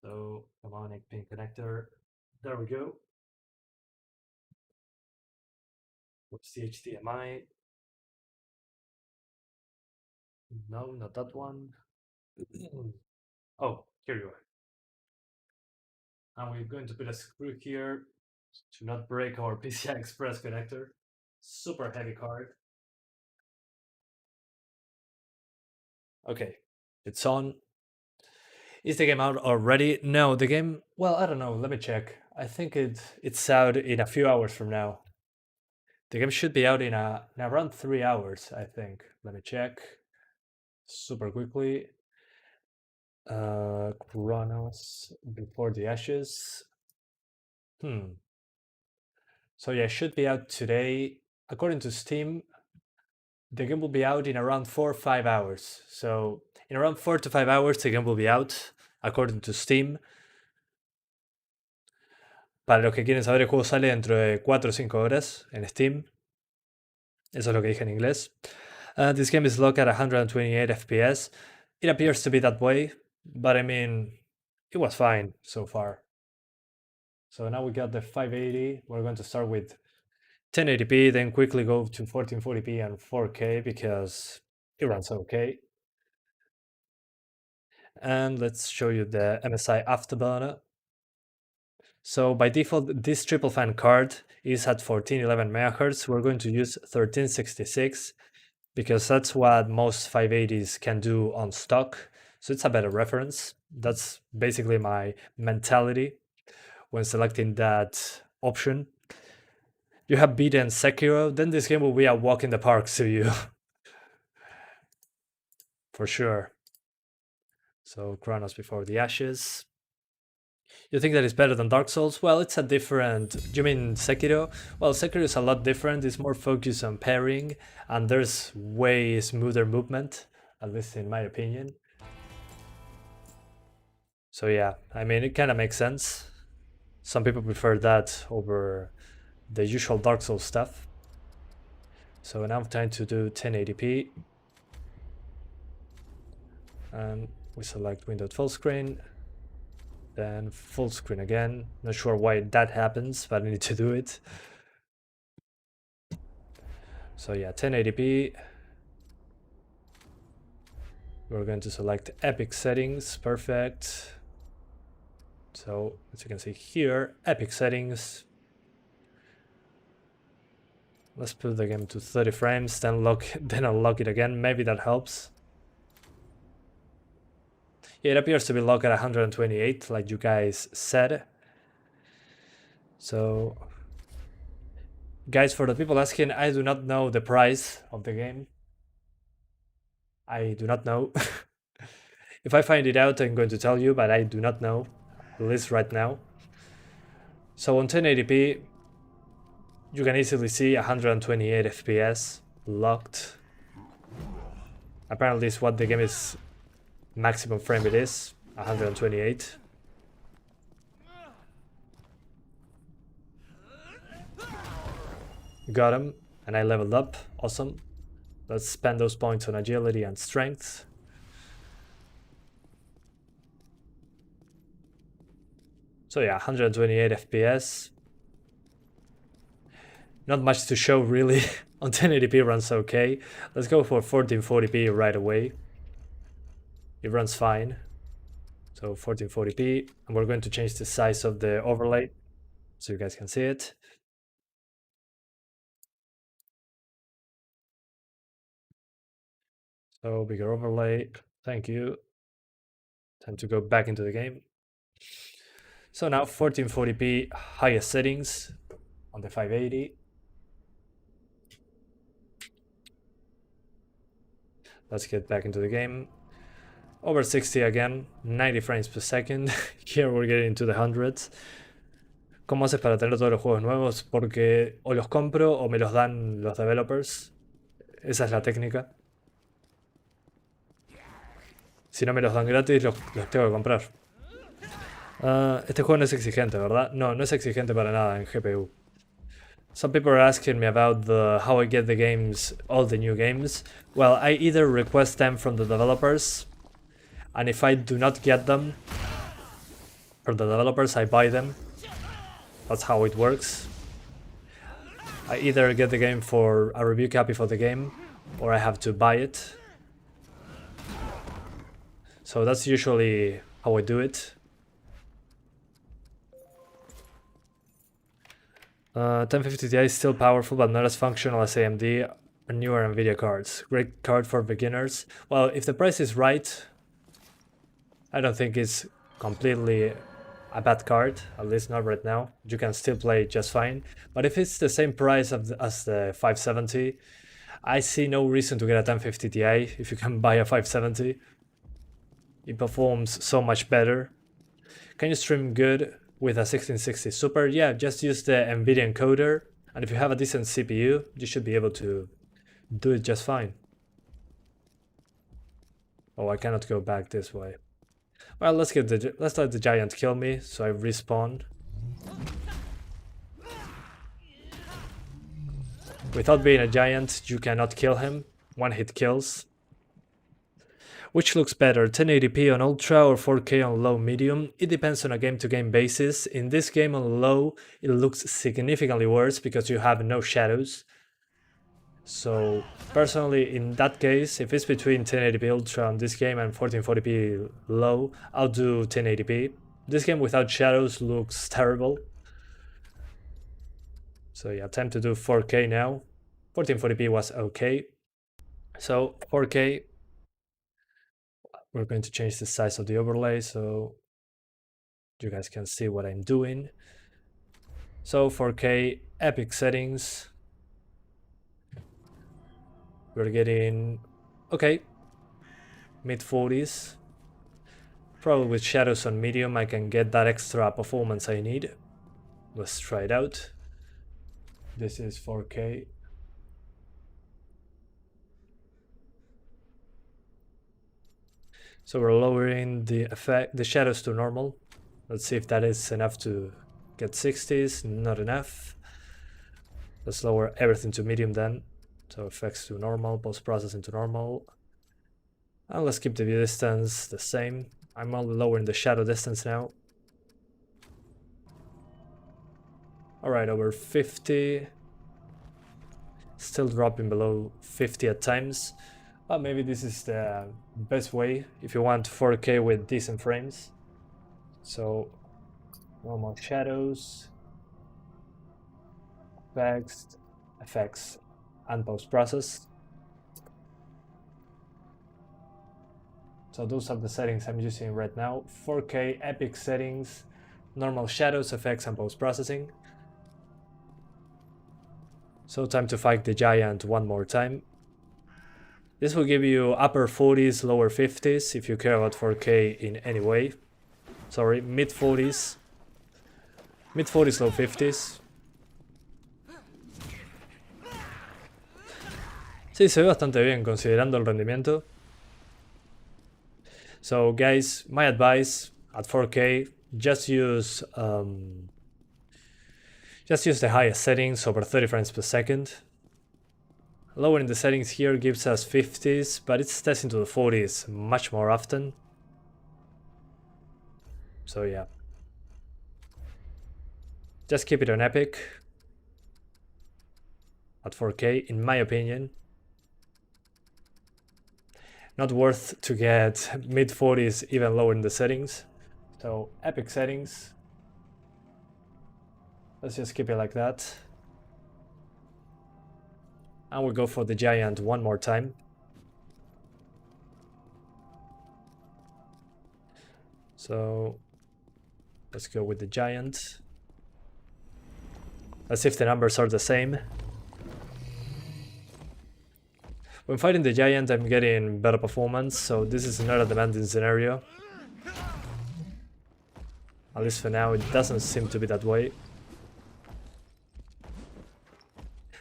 So come on, pin connector. There we go. What's the HDMI? No, not that one. Oh, here you are. And we're going to put a screw here to not break our PCI Express connector. Super heavy card. Okay, it's on. Is the game out already? No, the game, well, I don't know, let me check. I think it's out in a few hours from now. The game should be out in around 3 hours, I think. Let me check super quickly. Chronos Before the Ashes. So yeah, it should be out today. According to Steam, the game will be out in around 4 or 5 hours. So in around 4 to 5 hours, the game will be out, according to Steam. Para los que quieren saber, el juego sale dentro de 4 o 5 horas en Steam. Eso es lo que dije en inglés. This game is locked at 128 FPS. It appears to be that way, but I mean, it was fine so far. So now we got the 580. We're going to start with 1080p, then quickly go to 1440p and 4K because it runs okay. And let's show you the MSI Afterburner. So by default, this triple fan card is at 1411 MHz. We're going to use 1366 because that's what most 580s can do on stock. So it's a better reference. That's basically my mentality when selecting that option. You have beaten Sekiro, then this game will be a walk in the park to you. For sure. So Chronos Before the Ashes. You think that it's better than Dark Souls? Well, it's a different... You mean Sekiro? Well, Sekiro is a lot different. It's more focused on pairing, and there's way smoother movement, at least in my opinion. So yeah, I mean, it kind of makes sense. Some people prefer that over the usual Dark Souls stuff. So now I'm trying to do 1080p. And we select Windows full screen. Then full screen again. Not sure why that happens, but I need to do it. So yeah, 1080p. We're going to select Epic Settings, perfect. So as you can see here, Epic Settings. Let's put the game to 30 frames, then unlock it again. Maybe that helps. Yeah, it appears to be locked at 128, like you guys said. So, guys, for the people asking, I do not know the price of the game. I do not know. If I find it out, I'm going to tell you, but I do not know, at least right now. So on 1080p, you can easily see 128 FPS locked. Apparently, it's what the game is maximum frame it is, 128. Got him, and I leveled up. Awesome. Let's spend those points on agility and strength. So yeah, 128 FPS. Not much to show really. On 1080p runs okay. Let's go for 1440p right away. It runs fine. So 1440p, and we're going to change the size of the overlay so you guys can see it. So bigger overlay, thank you. Time to go back into the game. So now 1440p highest settings on the 580. Let's get back into the game. Over 60 again, 90 frames per second. Here we're getting into the hundreds. ¿Cómo haces para tener todos los juegos nuevos? Porque o los compro o me los dan los developers. Esa es la técnica. Si no me los dan gratis, los tengo que comprar. Este juego no es exigente, ¿verdad? No, no es exigente para nada en GPU. Some people are asking me about how I get the games, all the new games. Well, I either request them from the developers, and if I do not get them from the developers, I buy them. That's how it works. I either get the game for a review copy for the game, or I have to buy it. So that's usually how I do it. 1050 Ti is still powerful, but not as functional as AMD or newer Nvidia cards. Great card for beginners. Well, if the price is right, I don't think it's completely a bad card, at least not right now. You can still play just fine. But if it's the same price as the 570, I see no reason to get a 1050 Ti if you can buy a 570. It performs so much better. Can you stream good with a 1660 Super? Yeah, just use the Nvidia encoder, and if you have a decent CPU, you should be able to do it just fine. Oh, I cannot go back this way. Well, let's let the giant kill me, so I respawn. Without being a giant, you cannot kill him. One hit kills. Which looks better, 1080p on ultra or 4K on low medium? It depends on a game-to-game basis. In this game on low, it looks significantly worse because you have no shadows. So personally, in that case, if it's between 1080p ultra on this game and 1440p low, I'll do 1080p. This game without shadows looks terrible. So yeah, time to do 4K now. 1440p was okay. So 4K. We're going to change the size of the overlay so you guys can see what I'm doing. So 4K, Epic Settings. We're getting, okay, mid-40s. Probably with shadows on medium I can get that extra performance I need. Let's try it out. This is 4K. So we're lowering the shadows to normal. Let's see if that is enough to get 60s. Not enough. Let's lower everything to medium then. So effects to normal, post-processing to normal. And let's keep the view distance the same. I'm only lowering the shadow distance now. Alright, over 50. Still dropping below 50 at times. But maybe this is the best way if you want 4K with decent frames. So normal shadows, effects, and post-process. So those are the settings I'm using right now. 4K, Epic Settings, normal shadows, effects, and post-processing. So time to fight the giant one more time. This will give you upper 40s, lower 50s if you care about 4K in any way. Sorry, mid 40s. Mid 40s, low 50s. Sí, se ve bastante bien considerando el rendimiento. So guys, my advice at 4K, just use the highest settings over 30 frames per second. Lowering the settings here gives us 50s, but it's testing to the 40s much more often. So yeah. Just keep it on Epic at 4K, in my opinion. Not worth to get mid 40s even lower in the settings. So Epic settings. Let's just keep it like that. And we'll go for the giant one more time. So let's go with the giant. Let's see if the numbers are the same. When fighting the giant, I'm getting better performance, so this is not a demanding scenario. At least for now, it doesn't seem to be that way.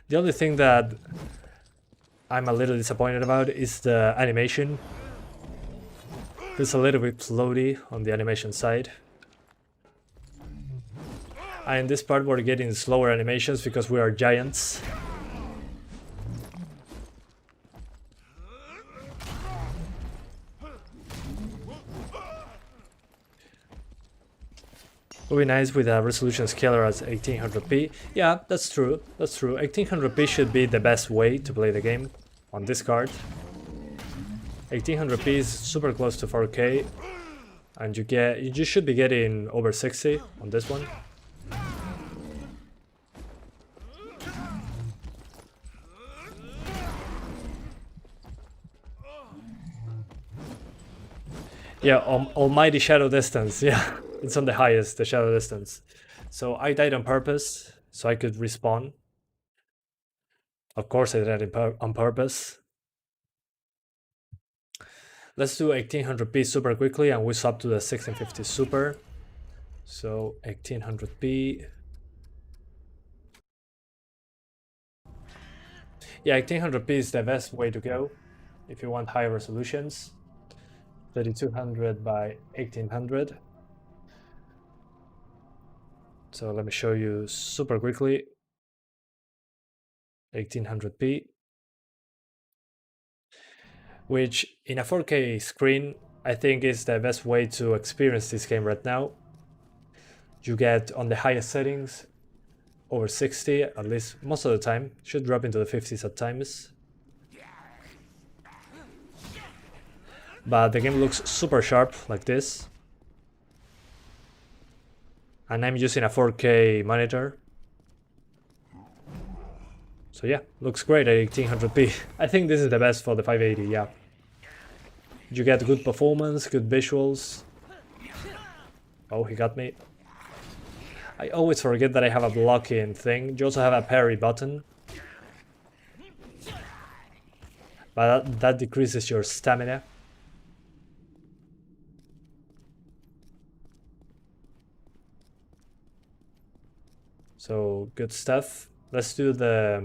The only thing that I'm a little disappointed about is the animation. It's a little bit floaty on the animation side. And in this part we're getting slower animations because we are giants. It would be nice with a resolution scaler at 1800p. Yeah, that's true. That's true. 1800p should be the best way to play the game on this card. 1800p is super close to 4K, and you should be getting over 60 on this one. Yeah, almighty shadow distance. Yeah, it's on the highest, the shadow distance. So I died on purpose, so I could respawn. Of course I did it on purpose. Let's do 1800p super quickly and we swap to the 1650 super. So 1800p. Yeah, 1800p is the best way to go if you want high resolutions. 3200 by 1800. So let me show you super quickly. 1800p, which in a 4K screen I think is the best way to experience this game right now. You get on the highest settings over 60 at least most of the time, should drop into the 50s at times. But the game looks super sharp like this. And I'm using a 4K monitor. So yeah, looks great at 1800p. I think this is the best for the 580, yeah. You get good performance, good visuals. Oh, he got me. I always forget that I have a blocking thing. You also have a parry button. But that decreases your stamina. So good stuff. Let's do the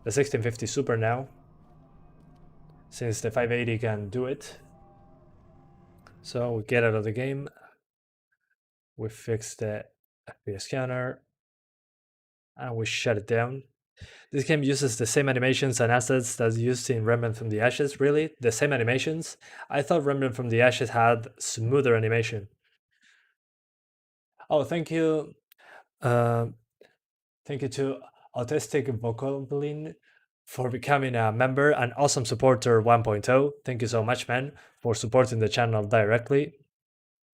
1650 Super now, since the 580 can do it. So we get out of the game. We fix the FPS counter and we shut it down. This game uses the same animations and assets that's used in Remnant from the Ashes, really? The same animations? I thought Remnant from the Ashes had smoother animation. Oh, thank you. Thank you to Autistic Vocalin for becoming a member and awesome supporter 1.0. Thank you so much, man, for supporting the channel directly.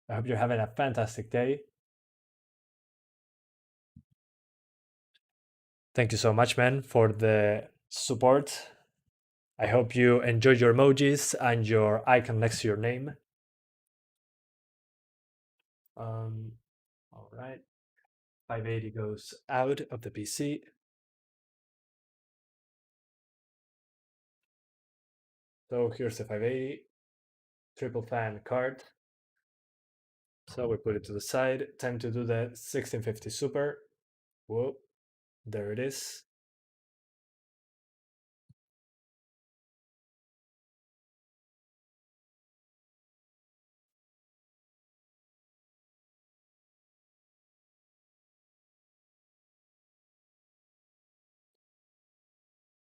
I hope you're having a fantastic day. Thank you so much, man, for the support. I hope you enjoyed your emojis and your icon next to your name. All right. 580 goes out of the PC. So here's the 580, triple fan card. So we put it to the side. Time to do the 1650 Super. Whoa, there it is.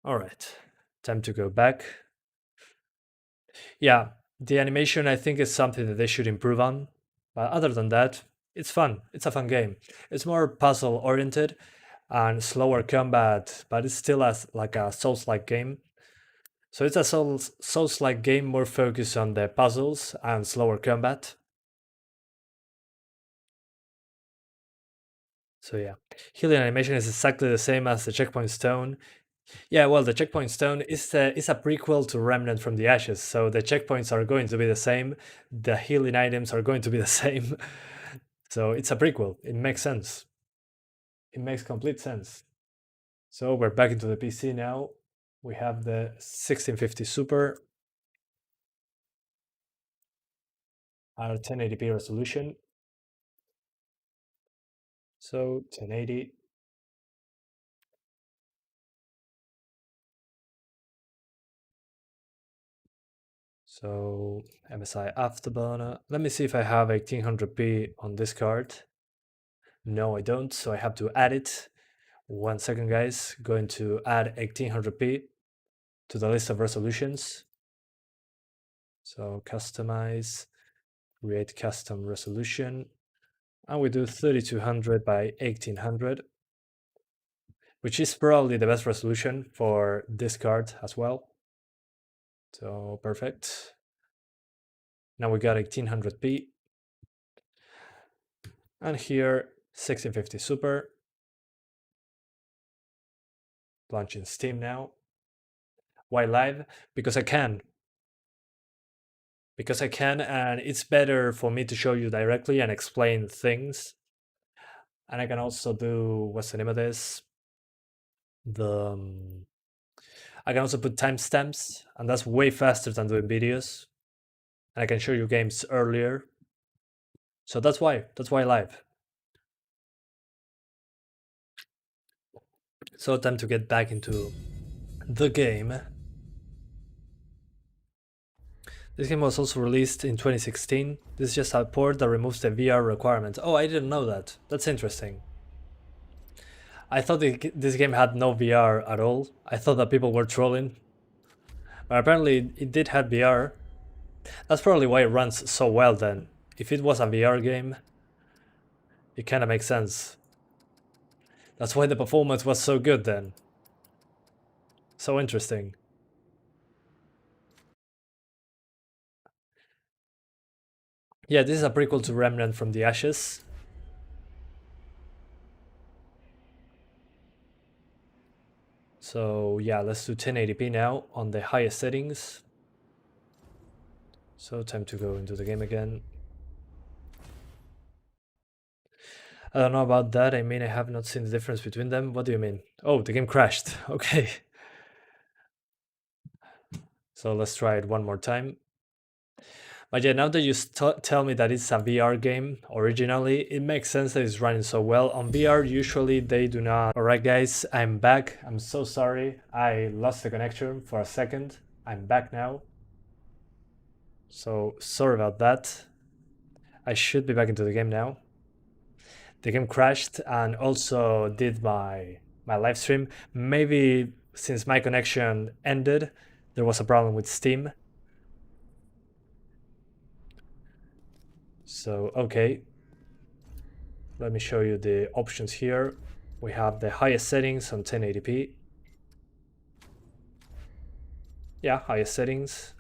All right, time to go back. Yeah, the animation I think is something that they should improve on. But other than that, it's fun. It's a fun game. It's more puzzle oriented and slower combat, but it's still like a Souls-like game. So it's a Souls-like game more focused on the puzzles and slower combat. So yeah, healing animation is exactly the same as the checkpoint stone. Yeah, well, the checkpoint stone is a prequel to Remnant from the Ashes, so the checkpoints are going to be the same, the healing items are going to be the same. So it's a prequel. It makes sense. It makes complete sense. So we're back into the PC now. We have the 1650 Super at 1080p resolution. So 1080. So MSI Afterburner. Let me see if I have 1800p on this card. No, I don't, so I have to add it. 1 second, guys. Going to add 1800p to the list of resolutions. So customize, create custom resolution, and we do 3200 by 1800, which is probably the best resolution for this card as well. So perfect. Now we got 1800p. And here 1650 Super. Launching Steam now. Why live? Because I can. Because I can, and it's better for me to show you directly and explain things. And I can also do, what's the name of this? I can also put timestamps, and that's way faster than doing videos. And I can show you games earlier. So that's why live. So time to get back into the game. This game was also released in 2016. This is just a port that removes the VR requirement. Oh, I didn't know that. That's interesting. I thought this game had no VR at all. I thought that people were trolling. But apparently it did have VR. That's probably why it runs so well then. If it was a VR game, it kind of makes sense. That's why the performance was so good then. So interesting. Yeah, this is a prequel to Remnant from the Ashes. So yeah, let's do 1080p now on the highest settings. So time to go into the game again. I don't know about that. I mean, I have not seen the difference between them. What do you mean? Oh, the game crashed. Okay. So let's try it one more time. But yeah, now that you tell me that it's a VR game originally, it makes sense that it's running so well. On VR, usually they do not. Alright guys, I'm back. I'm so sorry. I lost the connection for a second. I'm back now. So sorry about that. I should be back into the game now. The game crashed and also did my live stream. Maybe since my connection ended, there was a problem with Steam. So, okay. Let me show you the options here. We have the highest settings on 1080p. Yeah, highest settings.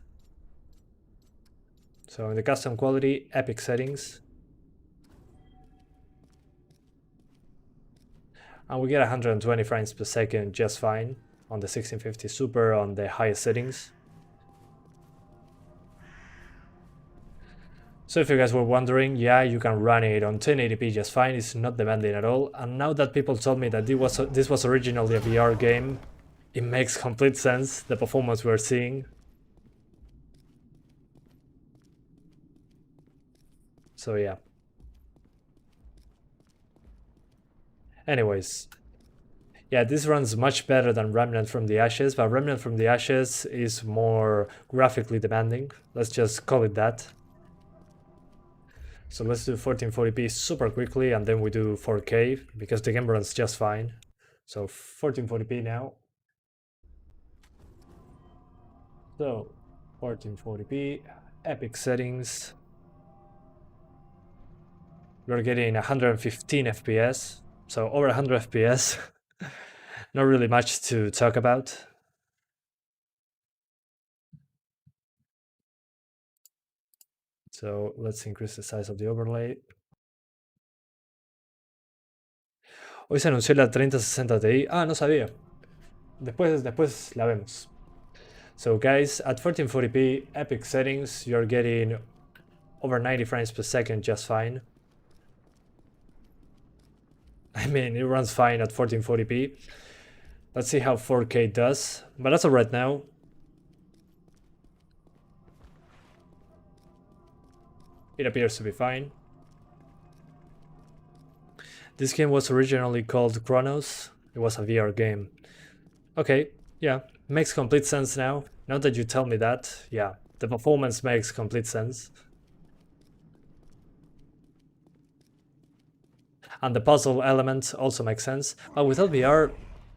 So in the custom quality, Epic Settings. And we get 120 frames per second just fine on the 1650 Super on the highest settings. So if you guys were wondering, yeah, you can run it on 1080p just fine, it's not demanding at all. And now that people told me that this was originally a VR game, it makes complete sense, the performance we're seeing. So yeah. Anyways, yeah, this runs much better than Remnant from the Ashes, but Remnant from the Ashes is more graphically demanding. Let's just call it that. So let's do 1440p super quickly, and then we do 4K, because the game runs just fine. So 1440p now. So 1440p, Epic Settings. We're getting 115 FPS, so over 100 FPS. Not really much to talk about. So let's increase the size of the overlay. Hoy se anunció la 3060 Ti. Ah, no sabía. Después la vemos. So guys, at 1440p Epic Settings, you're getting over 90 frames per second just fine. I mean, it runs fine at 1440p. Let's see how 4K does, but that's all right now. It appears to be fine. This game was originally called Chronos. It was a VR game. Okay, yeah, makes complete sense now. Now that you tell me that, yeah, the performance makes complete sense. And the puzzle element also makes sense. But without VR,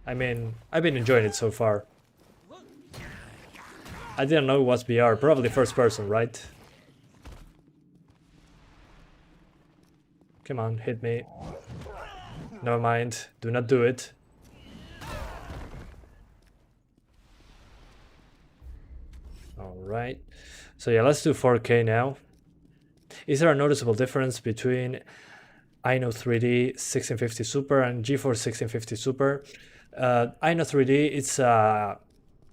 I mean, I've been enjoying it so far. I didn't know it was VR, probably first person, right? Come on, hit me. Never mind, do not do it. Alright, so yeah, let's do 4K now. Is there a noticeable difference between Ino 3D 1650 Super and GeForce 1650 Super? Ino 3D,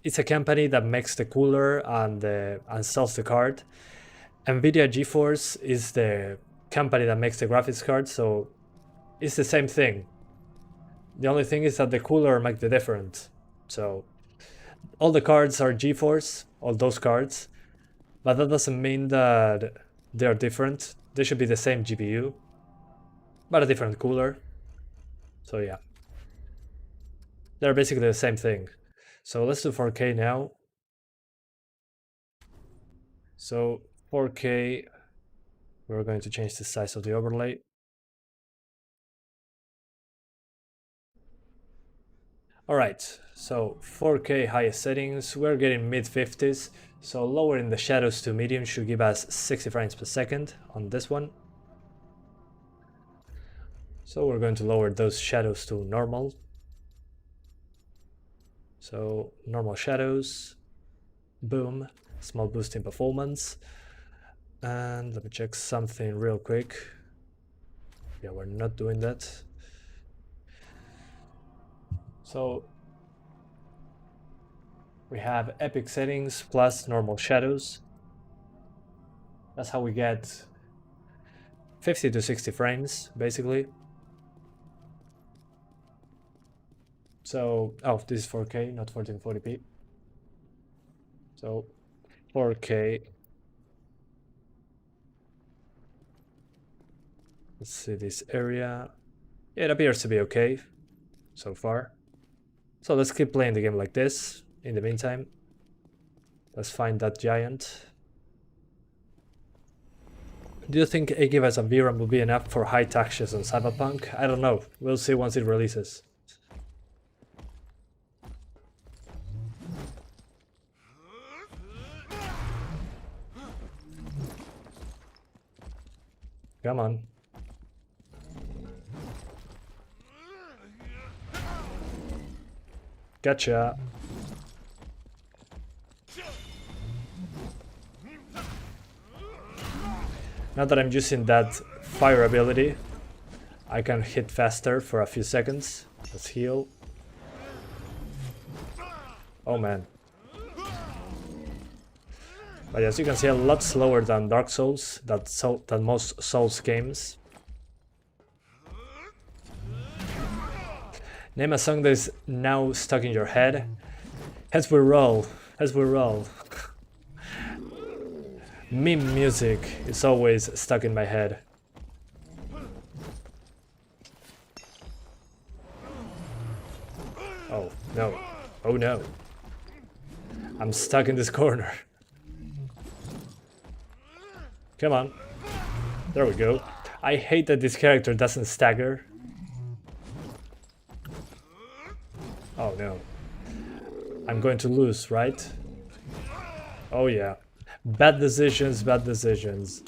it's a company that makes the cooler and sells the card. NVIDIA GeForce is the company that makes the graphics card, so it's the same thing. The only thing is that the cooler makes the difference. So all the cards are GeForce, all those cards, but that doesn't mean that they are different. They should be the same GPU, but a different cooler. So yeah, they're basically the same thing. So let's do 4K now. So 4K, we're going to change the size of the overlay. Alright, so 4K highest settings, we're getting mid-50s, so lowering the shadows to medium should give us 60 frames per second on this one. So we're going to lower those shadows to normal. So normal shadows, boom, small boost in performance. And let me check something real quick. Yeah, we're not doing that. So we have Epic Settings plus normal shadows. That's how we get 50 to 60 frames, basically. So, oh, this is 4K, not 1440p. So 4K. Let's see this area. Yeah, it appears to be okay so far. So let's keep playing the game like this. In the meantime, let's find that giant. Do you think 8 GB of VRAM will be enough for high taxes on Cyberpunk? I don't know. We'll see once it releases. Come on. Gotcha. Now that I'm using that fire ability, I can hit faster for a few seconds. Let's heal. Oh man. But as you can see, a lot slower than Dark Souls, than most Souls games. Name a song that is now stuck in your head. As we roll, as we roll. Meme music is always stuck in my head. Oh no, oh no. I'm stuck in this corner. Come on. There we go. I hate that this character doesn't stagger. Oh no. I'm going to lose, right? Oh yeah. Bad decisions, bad decisions.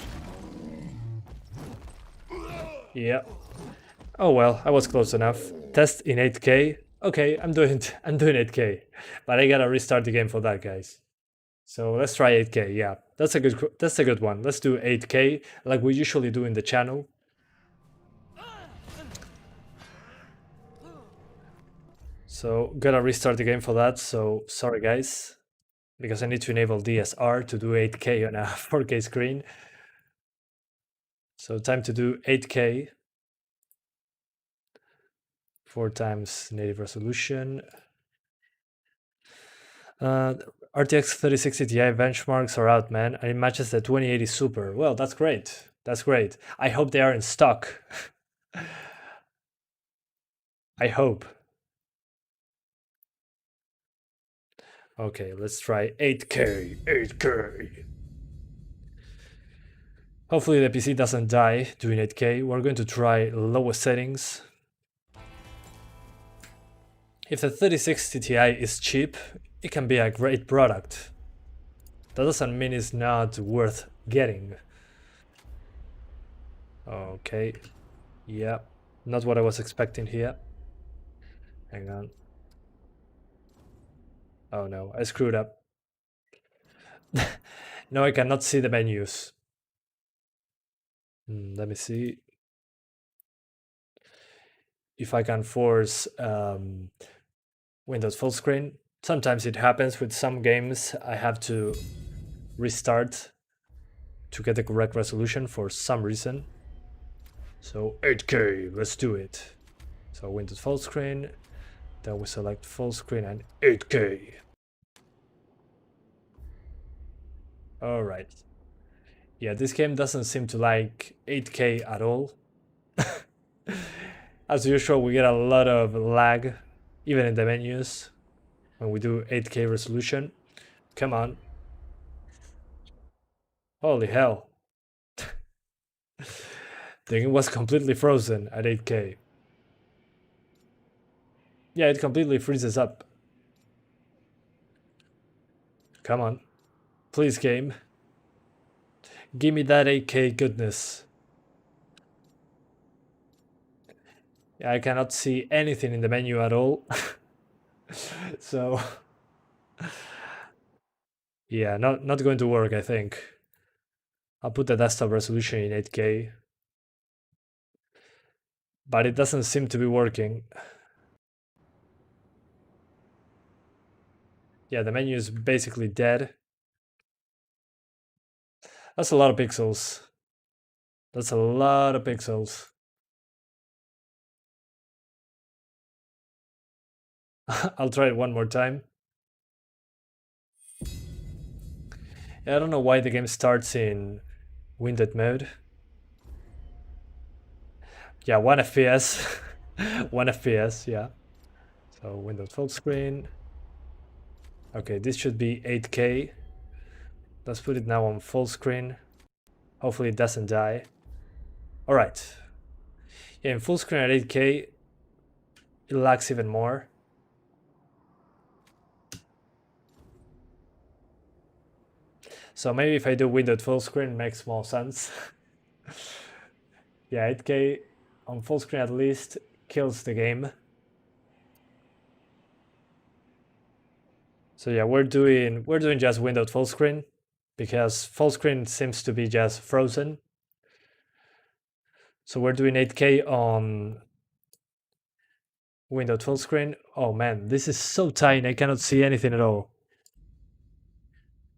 Yeah. Oh well, I was close enough. Test in 8K. Okay, I'm doing 8K. But I gotta restart the game for that, guys. So let's try 8K, yeah. That's a good one. Let's do 8K like we usually do in the channel. So gotta restart the game for that, so sorry guys. Because I need to enable DSR to do 8K on a 4K screen. So time to do 8K. 4 times native resolution. RTX 3060 Ti benchmarks are out, man, and it matches the 2080 Super. Well, that's great. That's great. I hope they are in stock. I hope. Okay, let's try 8K. 8K. Hopefully the PC doesn't die doing 8K. We're going to try lowest settings. If the 3060 Ti is cheap, it can be a great product. That doesn't mean it's not worth getting. Okay. Yeah. Not what I was expecting here. Hang on. Oh no, I screwed up. No, I cannot see the menus. Let me see if I can force Windows full screen. Sometimes it happens with some games. I have to restart to get the correct resolution for some reason. So 8K, let's do it. So Windows full screen, then we select full screen and 8K. All right. Yeah, this game doesn't seem to like 8K at all. As usual, we get a lot of lag, even in the menus, when we do 8K resolution. Come on. Holy hell. The game was completely frozen at 8K. Yeah, it completely freezes up. Come on. Please, game. Give me that 8K goodness. Yeah, I cannot see anything in the menu at all. So yeah, not going to work, I think. I'll put the desktop resolution in 8K. But it doesn't seem to be working. Yeah, the menu is basically dead. That's a lot of pixels. That's a lot of pixels. I'll try it one more time. Yeah, I don't know why the game starts in winded mode. Yeah, 1 FPS. 1 FPS, yeah. So Windows full screen. Okay, this should be 8K. Let's put it now on full screen. Hopefully it doesn't die. All right. Yeah, in full screen at 8K, it lags even more. So maybe if I do Windows full screen, it makes more sense. Yeah, 8K on full screen at least kills the game. So yeah, we're doing just Windows full screen. because full screen seems to be just frozen. So we're doing 8K on windowed full screen. Oh man, this is so tiny, I cannot see anything at all.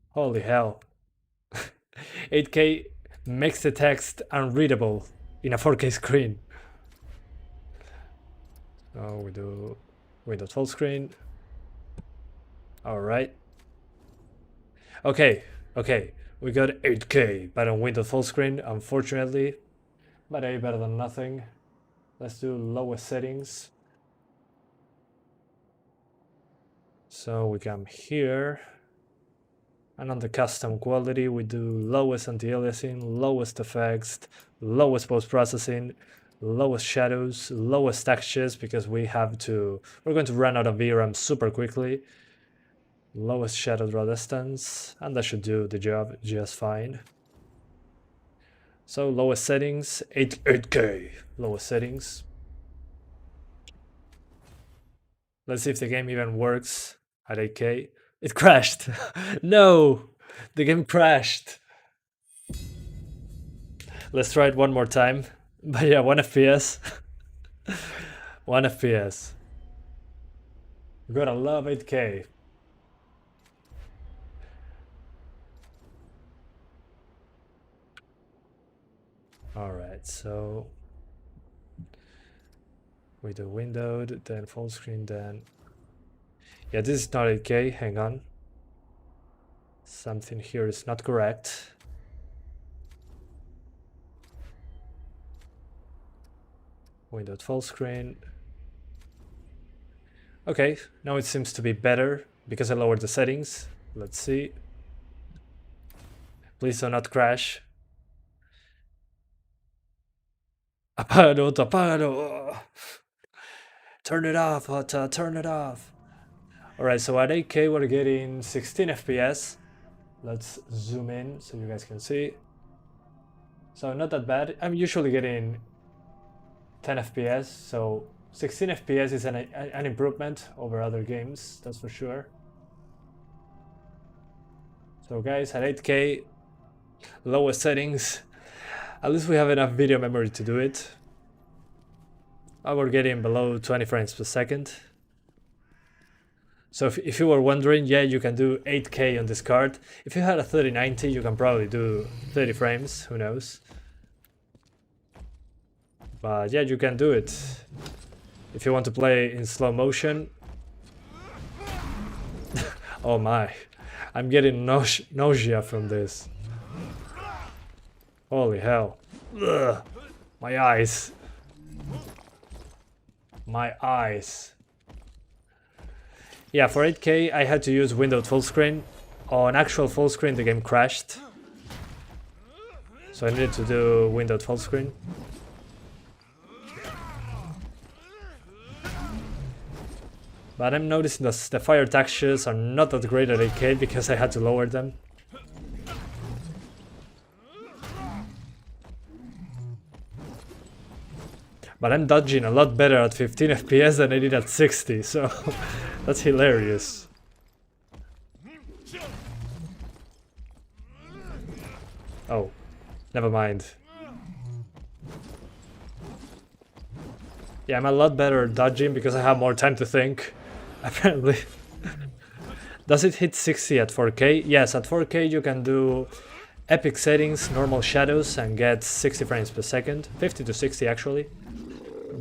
Holy hell. 8K makes the text unreadable in a 4K screen. So we do windowed full screen. Alright. Okay, we got 8K, but on windowed full screen, unfortunately. But better than nothing. Let's do lowest settings. So we come here. And on the custom quality, we do lowest anti-aliasing, lowest effects, lowest post-processing, lowest shadows, lowest textures, because we're going to run out of VRAM super quickly. Lowest shadow draw distance, and that should do the job just fine. So lowest settings, 8K, lowest settings. Let's see if the game even works at 8K. It crashed. No, the game crashed. Let's try it one more time. But yeah, 1 FPS. 1 FPS. Gotta love 8K. Alright, so we do windowed, then full screen, then... Yeah, this is not 8K, hang on. Something here is not correct. Windowed full screen. Okay, now it seems to be better because I lowered the settings. Let's see. Please do not crash. Apagalo, apagalo. Turn it off, Hota, turn it off. Alright, so at 8K we're getting 16 FPS. Let's zoom in so you guys can see. So not that bad. I'm usually getting 10 FPS, so 16 FPS is an improvement over other games, that's for sure. So guys, at 8K, lowest settings, at least we have enough video memory to do it. We're getting below 20 frames per second. So if you were wondering, yeah, you can do 8K on this card. If you had a 3090, you can probably do 30 frames, who knows. But yeah, you can do it. If you want to play in slow motion. Oh my, I'm getting nausea from this. Holy hell. Ugh. My eyes. My eyes. Yeah, for 8K I had to use windowed full screen. On actual full screen the game crashed. So I needed to do windowed full screen. But I'm noticing that the fire textures are not that great at 8K because I had to lower them. But I'm dodging a lot better at 15 FPS than I did at 60, so that's hilarious. Oh, never mind. Yeah, I'm a lot better at dodging because I have more time to think, apparently. Does it hit 60 at 4K? Yes, at 4K you can do Epic Settings, normal shadows, and get 60 frames per second. 50 to 60 actually.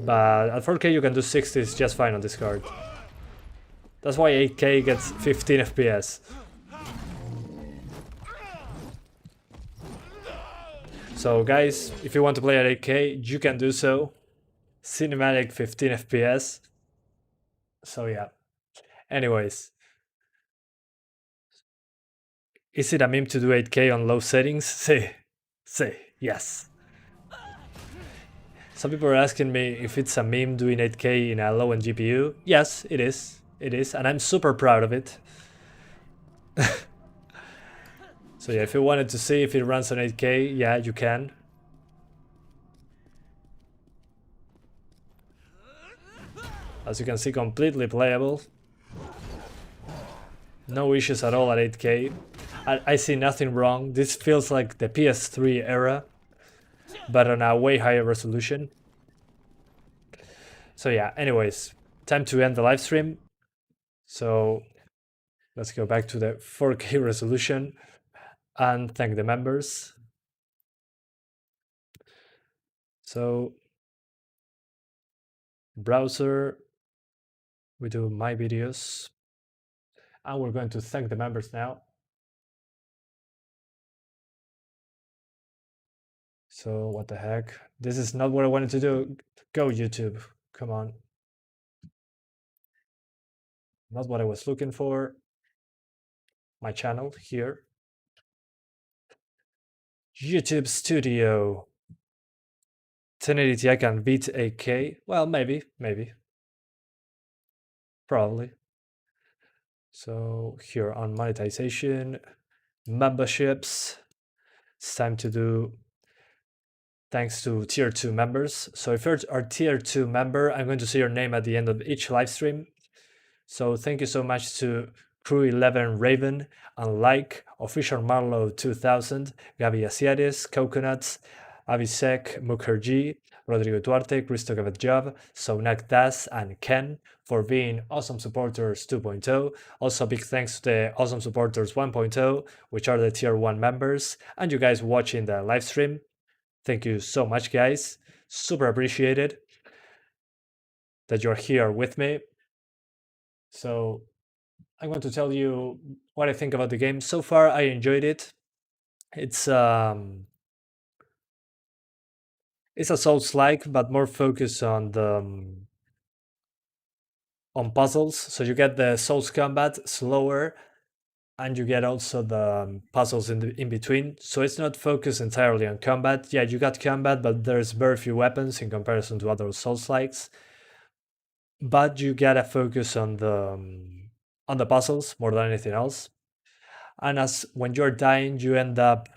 But at 4K you can do 60 just fine on this card. That's why 8K gets 15 FPS. So guys, if you want to play at 8K, you can do so. Cinematic 15 FPS. So yeah. Anyways. Is it a meme to do 8K on low settings? Say yes. Some people are asking me if it's a meme doing 8K in a low-end GPU. Yes, it is. It is, and I'm super proud of it. So yeah, if you wanted to see if it runs on 8K, yeah, you can. As you can see, completely playable. No issues at all at 8K. I see nothing wrong. This feels like the PS3 era, but on a way higher resolution. So yeah, anyways, time to end the live stream. So let's go back to the 4K resolution and thank the members. So browser, we do my videos, and we're going to thank the members now. So what the heck? This is not what I wanted to do. Go YouTube, come on. Not what I was looking for. My channel here. YouTube Studio. 1080 Ti can beat 8K. Well, maybe. Probably. So here on monetization, memberships, it's time to do thanks to tier 2 members. So if you're a tier 2 member, I'm going to see your name at the end of each live stream. So thank you so much to Crew11 Raven, Unlike, Official Marlow 2000, Gabi Asiaris, Coconuts, Abhishek Mukherjee, Rodrigo Duarte, Cristo Gavadjab, Sonak Das, and Ken for being awesome supporters 2.0. Also, big thanks to the awesome supporters 1.0, which are the tier 1 members, and you guys watching the live stream. Thank you so much, guys. Super appreciated that you're here with me. So I'm going to tell you what I think about the game. So far, I enjoyed it. It's a Souls-like, but more focused on the on puzzles. So you get the Souls combat slower, and you get also the puzzles in between. So it's not focused entirely on combat. Yeah, you got combat, but there's very few weapons in comparison to other Souls-likes. But you gotta focus on the puzzles more than anything else. And as when you're dying, you end up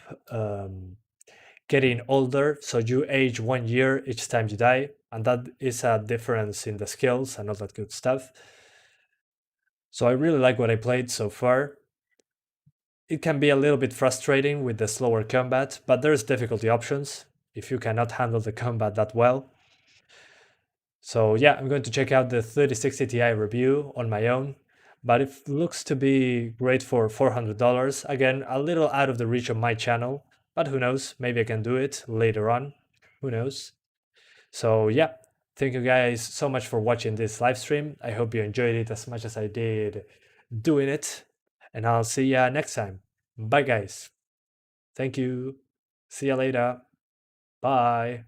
getting older, so you age 1 year each time you die, and that is a difference in the skills and all that good stuff. So I really like what I played so far. It can be a little bit frustrating with the slower combat, but there's difficulty options if you cannot handle the combat that well. So yeah, I'm going to check out the 3060 Ti review on my own, but it looks to be great for $400. Again, a little out of the reach of my channel, but who knows, maybe I can do it later on, who knows. So yeah, thank you guys so much for watching this live stream. I hope you enjoyed it as much as I did doing it, and I'll see ya next time. Bye guys. Thank you. See ya later. Bye.